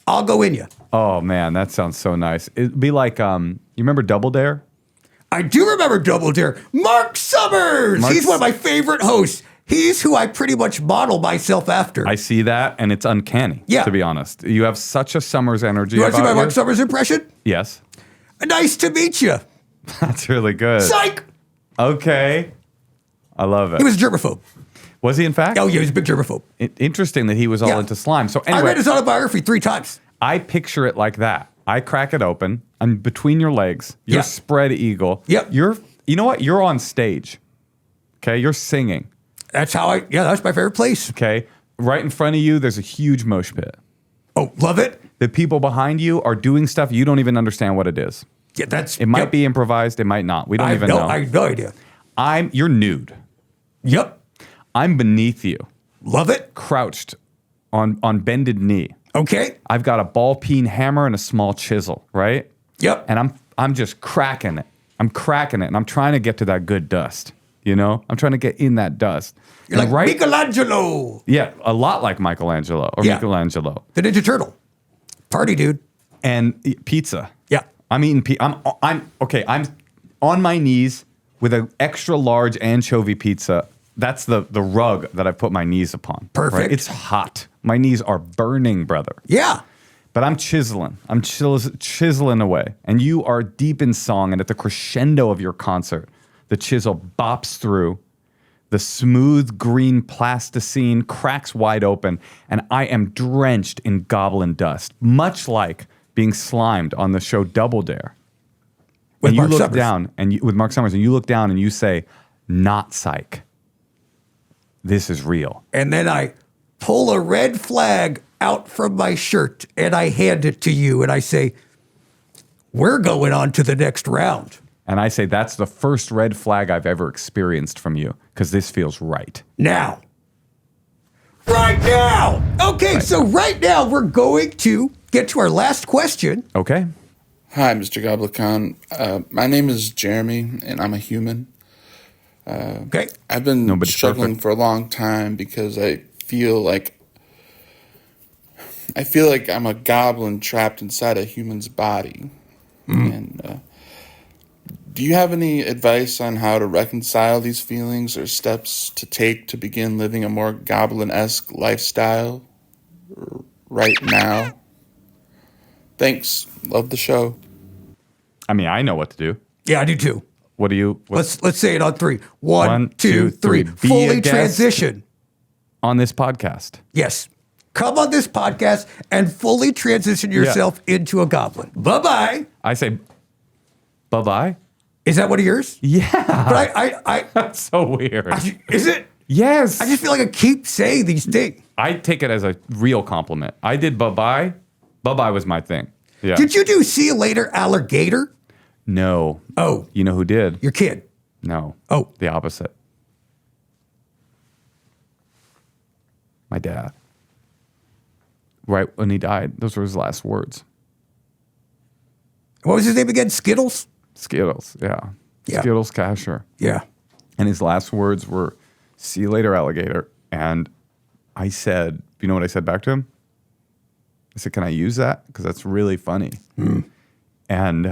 I'll go in you. Oh, man, that sounds so nice. It'd be like, you remember Double Dare? I do remember Double Dare. Mark Summers. He's one of my favorite hosts. He's who I pretty much model myself after. I see that, and it's uncanny, Yeah. to be honest. You have such a Summers energy You want to see about my you. Mark Summers impression? Yes. Nice to meet you. That's really good. Psych. Okay. I love it. He was a germaphobe. Was he, in fact? Oh, yeah, he was a big germaphobe. Interesting that he was all Yeah. into slime. So I anyway, read his autobiography 3 times. I picture it like that. I crack it open. I'm between your legs. You're Yeah. spread eagle. Yep. You know what? You're on stage. Okay. You're singing. That's that's my favorite place. Okay. Right in front of you, there's a huge mosh pit. Oh, love it. The people behind you are doing stuff you don't even understand what it is. Yeah, that's It might be improvised. It might not. We don't even know. I have no idea. You're nude. Yep. I'm beneath you, Love it. crouched on bended knee. Okay. I've got a ball peen hammer and a small chisel, right? Yep. And I'm just cracking it. I'm cracking it, and I'm trying to get to that good dust. You know, I'm trying to get in that dust. You're And like Michelangelo, Yeah, a lot like Michelangelo or Yeah. Michelangelo. the Ninja Turtle. Party, dude. And pizza. Yeah. I'm eating I'm okay. I'm on my knees with an extra large anchovy pizza. That's the rug that I put my knees upon. Perfect. Right? It's hot. My knees are burning, brother. Yeah. But I'm chiseling. I'm chiseling away. And you are deep in song. And at the crescendo of your concert, the chisel bops through. The smooth green plasticine cracks wide open. And I am drenched in goblin dust, much like being slimed on the show Double Dare. With And you Mark look Summers. down, with Mark Summers, and you look down and you say, not psych. This is real. And then I pull a red flag out from my shirt and I hand it to you and I say, we're going on to the next round. And I say, that's the first red flag I've ever experienced from you, because this feels right. Now. Right now. Okay, so right now we're going to get to our last question. Okay? Hi, Mr. Goblikon. My name is Jeremy, and I'm a human. Okay. I've been Nobody's struggling perfect. for a long time because I feel like I'm a goblin trapped inside a human's body. And do you have any advice on how to reconcile these feelings or steps to take to begin living a more goblin-esque lifestyle right now? Thanks. Love the show. I mean, I know what to do. Yeah, I do too. What do you... Let's say it on 3. One, 1, two, 2, 3. three. Be a Fully guest. transition. on this podcast? Yes. Come on this podcast and fully transition yourself into a goblin. Bye-bye. I say, bye-bye? Is that one of yours? Yeah. But I That's so weird. is it? Yes. I just feel like I keep saying these things. I take it as a real compliment. I did bye-bye. Bye-bye was my thing. Yeah. Did you do see you later, alligator? No. Oh, You know who did? your kid. No. Oh. The opposite. My dad. Right when he died, those were his last words. What was his name again? Skittles? Skittles, yeah. Yeah. Skittles Kasher. Yeah. And his last words were, see you later, alligator. And I said, you know what I said back to him? I said, can I use that? Because that's really funny. And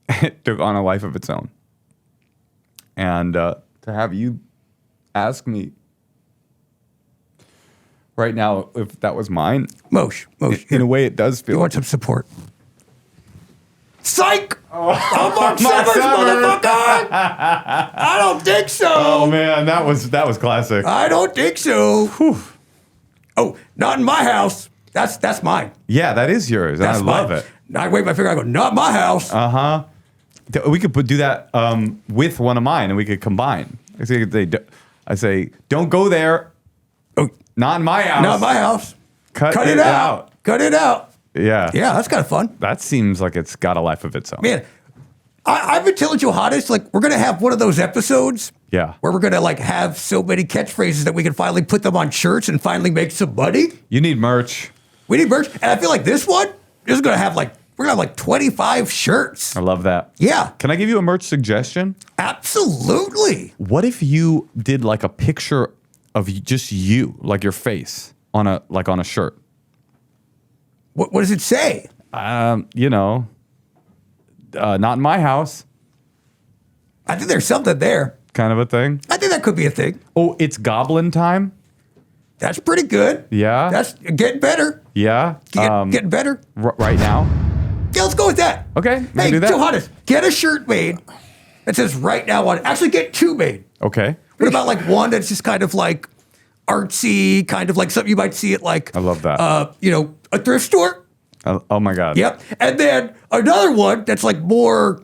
it took on a life of its own. And to have you ask me right now if that was mine, Moshe, in a way it does you feel want some support? Psych! I'm Mark Summers, motherfucker! I don't think so. Oh man, that was classic. I don't think so. Oh, not in my house. That's mine. Yeah, that is yours. And That's I love mine. it. I wave my finger. I go, not my house. We could do that with one of mine, and we could combine. I say, don't go there. Oh, Not in my house. not my house. Cut it out. Cut it out. Yeah. Yeah, that's kind of fun. That seems like it's got a life of its own. Man, I've been telling Johannes, like, we're going to have one of those episodes Yeah. where we're going to, like, have so many catchphrases that we can finally put them on shirts and finally make some money. You need merch. We need merch. And I feel like this one is going to have, like, we're going to have, like, 25 shirts. I love that. Yeah, Can I give you a merch suggestion? absolutely. What if you did like a picture of just you, like your face on a shirt? What does it say? You know, not in my house, I think there's something there. kind of a thing. I think that could be a thing. Oh, it's Goblin time. That's pretty good. Yeah. That's getting better. Yeah. Getting better. Right now. Yeah, let's go with that. Okay, we can Hey, do that. Johannes, get a shirt made that says right now on it. Actually, get two made. Okay. What about like one that's just kind of like artsy, kind of like something you might see at like I love that. A thrift store? Oh my God. Yep. And then another one that's like more,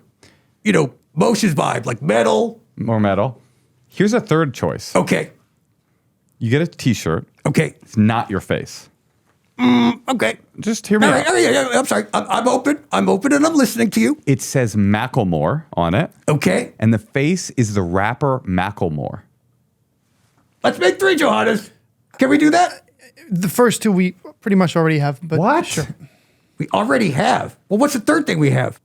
Moshes vibe, like metal. More metal. Here's a third choice. Okay. You get a T-shirt. Okay. It's not your face. Okay. Just hear me All out. right. All right. Yeah, I'm sorry. I'm open. I'm open and I'm listening to you. It says Macklemore on it, Okay. and the face is the rapper Macklemore. Let's make three, Johannes. Can we do that? The first two we pretty much already have. But What? Sure. We already have. Well, what's the third thing we have?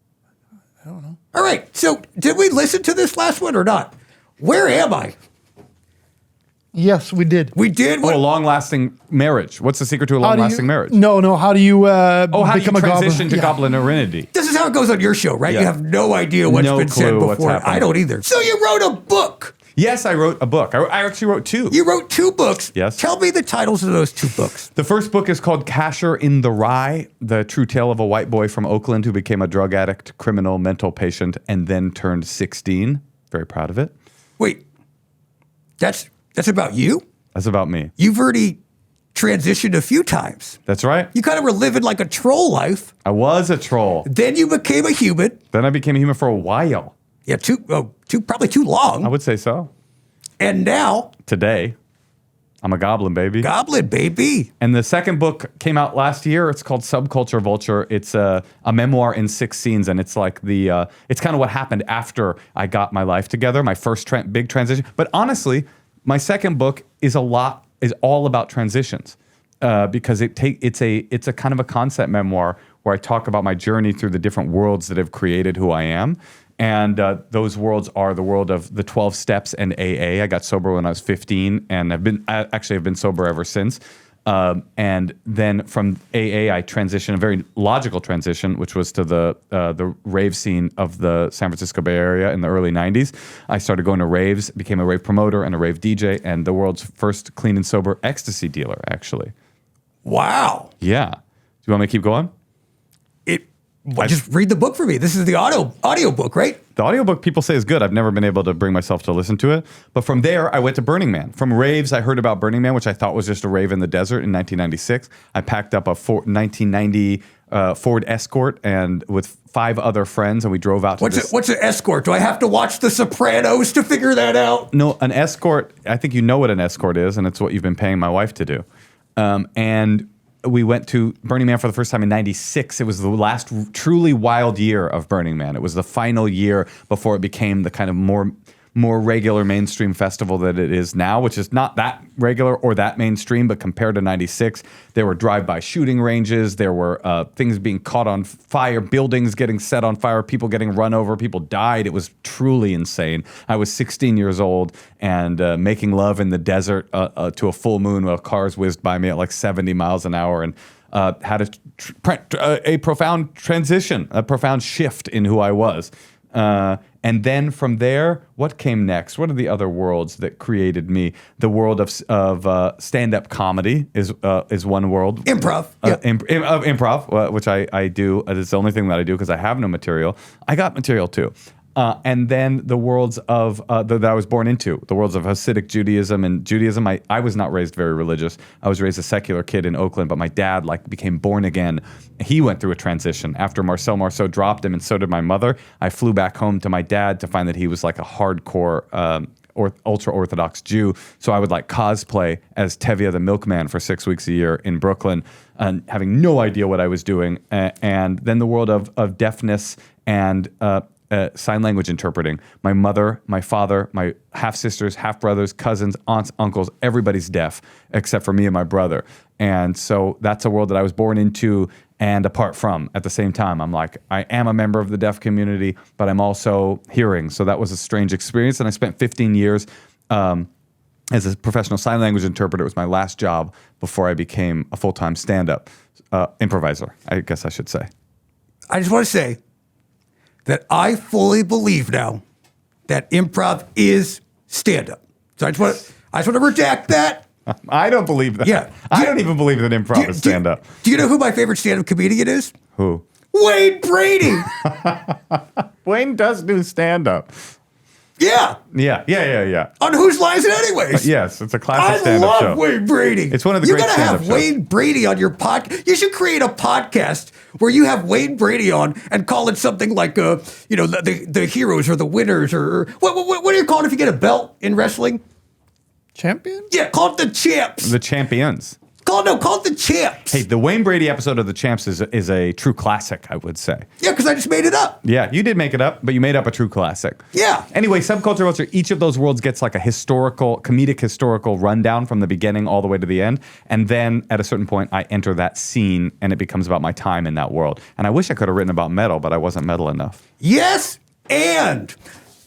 I don't know. All right. So did we listen to this last one or not? Where am I? Yes, we did. We did. Oh, a long-lasting marriage. What's the secret to a How do you- long-lasting marriage? No. How do you Oh, how do you become a goblin? transition to Yeah. goblin-arinity? This is how it goes on your show, right? Yeah. You have no idea what's No been said clue what's before. happening. I don't either. So you wrote a book. Yes, I wrote a book. I actually wrote two. You wrote two books. Yes. Tell me the titles of those two books. The first book is called Kasher in the Rye, the true tale of a white boy from Oakland who became a drug addict, criminal, mental patient, and then turned 16. Very proud of it. Wait, that's about you? That's about me. You've already transitioned a few times. That's right. You kind of were living like a troll life. I was a troll. Then you became a human. Then I became a human for a while. Yeah, probably too long. I would say so. And now, Today, I'm a goblin, baby. Goblin, baby. And the second book came out last year. It's called Subculture, Vulture. It's a memoir in 6 scenes, and it's like it's kind of what happened after I got my life together, my first big transition. But honestly, my second book is all about transitions because it's a kind of a concept memoir where I talk about my journey through the different worlds that have created who I am. And those worlds are the world of the 12 steps and AA. I got sober when I was 15, and I've been sober ever since. And then from AA, I transitioned, a very logical transition, which was to the rave scene of the San Francisco Bay Area in the early 90s. I started going to raves, became a rave promoter and a rave DJ, and the world's first clean and sober ecstasy dealer, actually. Wow. Yeah. Do you want me to keep going? Just read the book for me. This is the audio book, right? The audiobook people say is good. I've never been able to bring myself to listen to it. But from there, I went to Burning Man. From raves, I heard about Burning Man, which I thought was just a rave in the desert in 1996. I packed up a 1990 Ford Escort and with 5 other friends, and we drove out to What's an escort? Do I have to watch The Sopranos to figure that out? No, an escort, I think you know what an escort is, and it's what you've been paying my wife to do. And we went to Burning Man for the first time in 96. It was the last truly wild year of Burning Man. It was the final year before it became the kind of more regular mainstream festival that it is now, which is not that regular or that mainstream, but compared to 96, there were drive-by shooting ranges, there were things being caught on fire, buildings getting set on fire, people getting run over, people died. It was truly insane. I was 16 years old and making love in the desert to a full moon while cars whizzed by me at like 70 miles an hour, and had a profound transition, a profound shift in who I was. And then from there, what came next? What are the other worlds that created me? The world of stand-up comedy is one world. Improv. Improv, which I do. It's the only thing that I do because I have no material. I got material too. And then the worlds of that I was born into, the worlds of Hasidic Judaism and Judaism. I was not raised very religious. I was raised a secular kid in Oakland, but my dad became born again. He went through a transition after Marcel dropped him, and so did my mother. I flew back home to my dad to find that he was like a hardcore ultra Orthodox Jew. So I would like cosplay as Tevye the milkman for 6 weeks a year in Brooklyn, and having no idea what I was doing. And then the world of deafness and sign language interpreting. My mother, my father, my half-sisters, half-brothers, cousins, aunts, uncles, everybody's deaf except for me and my brother. And so that's a world that I was born into and apart from at the same time. I'm like, I am a member of the deaf community, but I'm also hearing. So that was a strange experience. And I spent 15 years as a professional sign language interpreter. It was my last job before I became a full-time stand-up improviser, I guess I should say. I just want to say that I fully believe now that improv is stand-up. So I just want to redact that. I don't believe that. Yeah. I don't even believe that improv is stand-up. Do you know who my favorite stand-up comedian is? Who? Wayne Brady. Wayne does do stand-up. Yeah. Yeah. On Whose Line Is It Anyways? Yes, it's a classic I stand-up show. love Wayne Brady. It's one of the you great gotta stand-up have shows. Wayne Brady on your podcast. You should create a podcast where you have Wayne Brady on and call it something like, the heroes or the winners or what do you call it if you get a belt in wrestling? Champion? Yeah, call it the champs. The Champions. Call it the champs. Hey, the Wayne Brady episode of The Champs is a true classic, I would say. Yeah, because I just made it up. Yeah, you did make it up, but you made up a true classic. Yeah. Anyway, Subculture Vulture, each of those worlds gets like a comedic historical rundown from the beginning all the way to the end. And then at a certain point, I enter that scene and it becomes about my time in that world. And I wish I could have written about metal, but I wasn't metal enough. Yes, and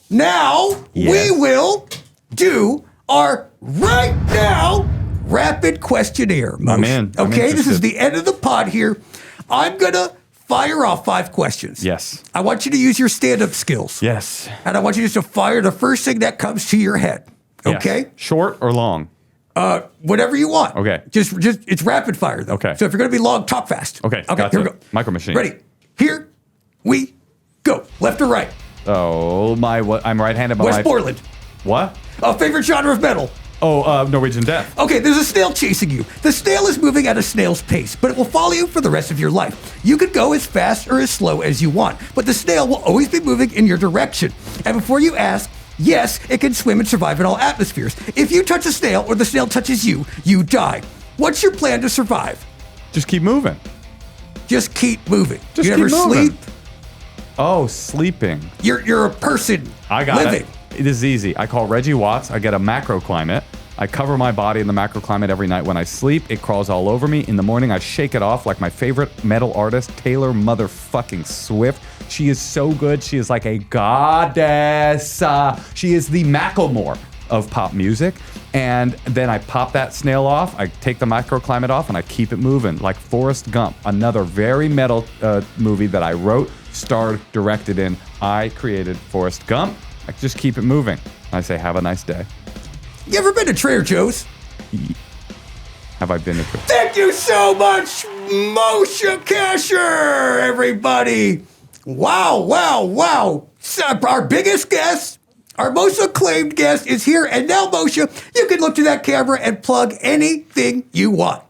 now Yes. we will do our right now rapid questionnaire. I'm in. I'm Okay, this is interested. the end of the pod here. I'm going to fire off 5 questions. Yes. I want you to use your stand-up skills. Yes. And I want you just to fire the first thing that comes to your head. Okay? Yes. Short or long? Whatever you want. Okay. Just it's rapid fire though. Okay. So if you're going to be long, talk fast. Okay, Okay, gotcha. here we go. Micro Machine. Ready. Here we go. Left or right? Oh, I'm right-handed, but West Portland. What? Favorite genre of metal? Norwegian Death. Okay, there's a snail chasing you. The snail is moving at a snail's pace, but it will follow you for the rest of your life. You could go as fast or as slow as you want, but the snail will always be moving in your direction. And before you ask, yes, it can swim and survive in all atmospheres. If you touch a snail or the snail touches you, you die. What's your plan to survive? Just keep moving. Just keep moving. Just you keep never moving. sleep. Oh, sleeping. You're a person I got living. it. This is easy. I call Reggie Watts. I get a macroclimate. I cover my body in the macroclimate every night. When I sleep, it crawls all over me. In the morning, I shake it off like my favorite metal artist, Taylor motherfucking Swift. She is so good. She is like a goddess. She is the Macklemore of pop music. And then I pop that snail off. I take the microclimate off and I keep it moving like Forrest Gump, another very metal movie that I wrote, starred, directed in. I created Forrest Gump. I just keep it moving. I say, have a nice day. You ever been to Trader Joe's? Have I been to Thank you so much, Moshe Kasher, everybody. Wow. So our biggest guest, our most acclaimed guest is here. And now, Moshe, you can look to that camera and plug anything you want.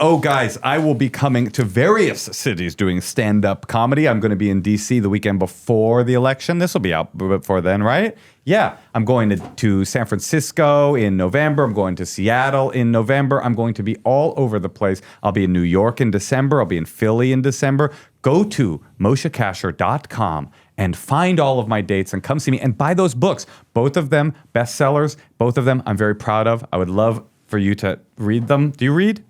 Oh, guys, I will be coming to various cities doing stand-up comedy. I'm going to be in D.C. the weekend before the election. This will be out before then, right? Yeah. I'm going to San Francisco in November. I'm going to Seattle in November. I'm going to be all over the place. I'll be in New York in December. I'll be in Philly in December. Go to moshekasher.com and find all of my dates and come see me and buy those books. Both of them bestsellers. Both of them I'm very proud of. I would love for you to read them. Do you read?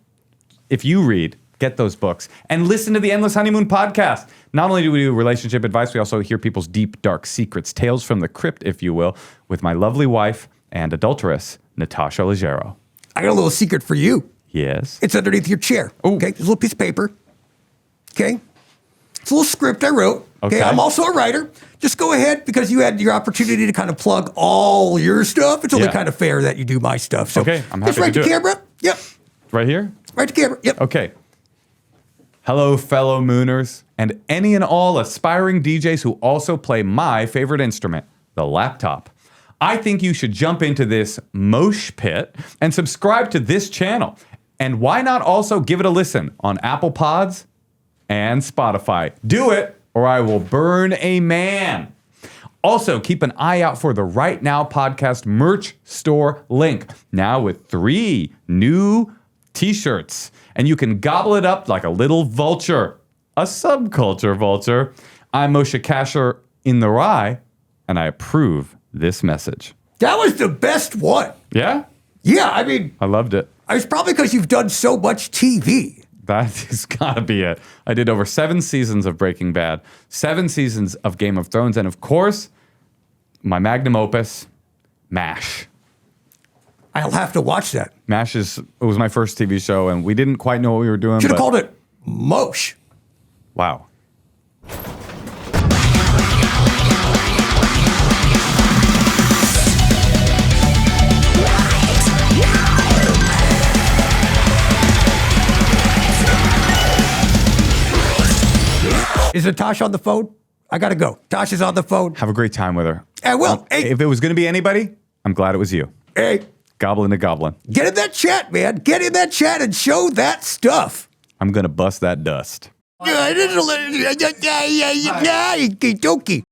If you read, get those books and listen to the Endless Honeymoon podcast. Not only do we do relationship advice, we also hear people's deep, dark secrets, tales from the crypt, if you will, with my lovely wife and adulteress, Natasha Leggero. I got a little secret for you. Yes. It's underneath your chair. Ooh. Okay, there's a little piece of paper. Okay, it's a little script I wrote. Okay. I'm also a writer. Just go ahead because you had your opportunity to kind of plug all your stuff. It's only Yeah. kind of fair that you do my stuff. So Okay, I'm happy just right to to do it. camera. Yep, Right here? right to camera. Yep. Okay. Hello, fellow Mooners, and any and all aspiring DJs who also play my favorite instrument, the laptop. I think you should jump into this Moshe Pit and subscribe to this channel. And why not also give it a listen on Apple Pods and Spotify? Do it, or I will burn a man. Also, keep an eye out for the Right Now Podcast merch store link, now with 3 new t-shirts. And you can gobble it up like a little vulture, a subculture vulture. I'm Moshe Kasher in the Rye, and I approve this message. That was the best one. Yeah? Yeah, I mean, I loved it. it's probably because you've done so much TV. That has got to be it. I did over 7 seasons of Breaking Bad, 7 seasons of Game of Thrones, and of course, my magnum opus, MASH. I'll have to watch that. MASH was my first TV show, and we didn't quite know what we were doing. Should have but- called it Moshe. Wow. Is it Tosh on the phone? I gotta go. Tosh is on the phone. Have a great time with her. And well, hey, If it was going to be anybody, I'm glad it was you. hey, Goblin to Goblin. get in that chat, man. Get in that chat and show that stuff. I'm going to bust that dust. Yeah, it is a little. Yeah, dokie.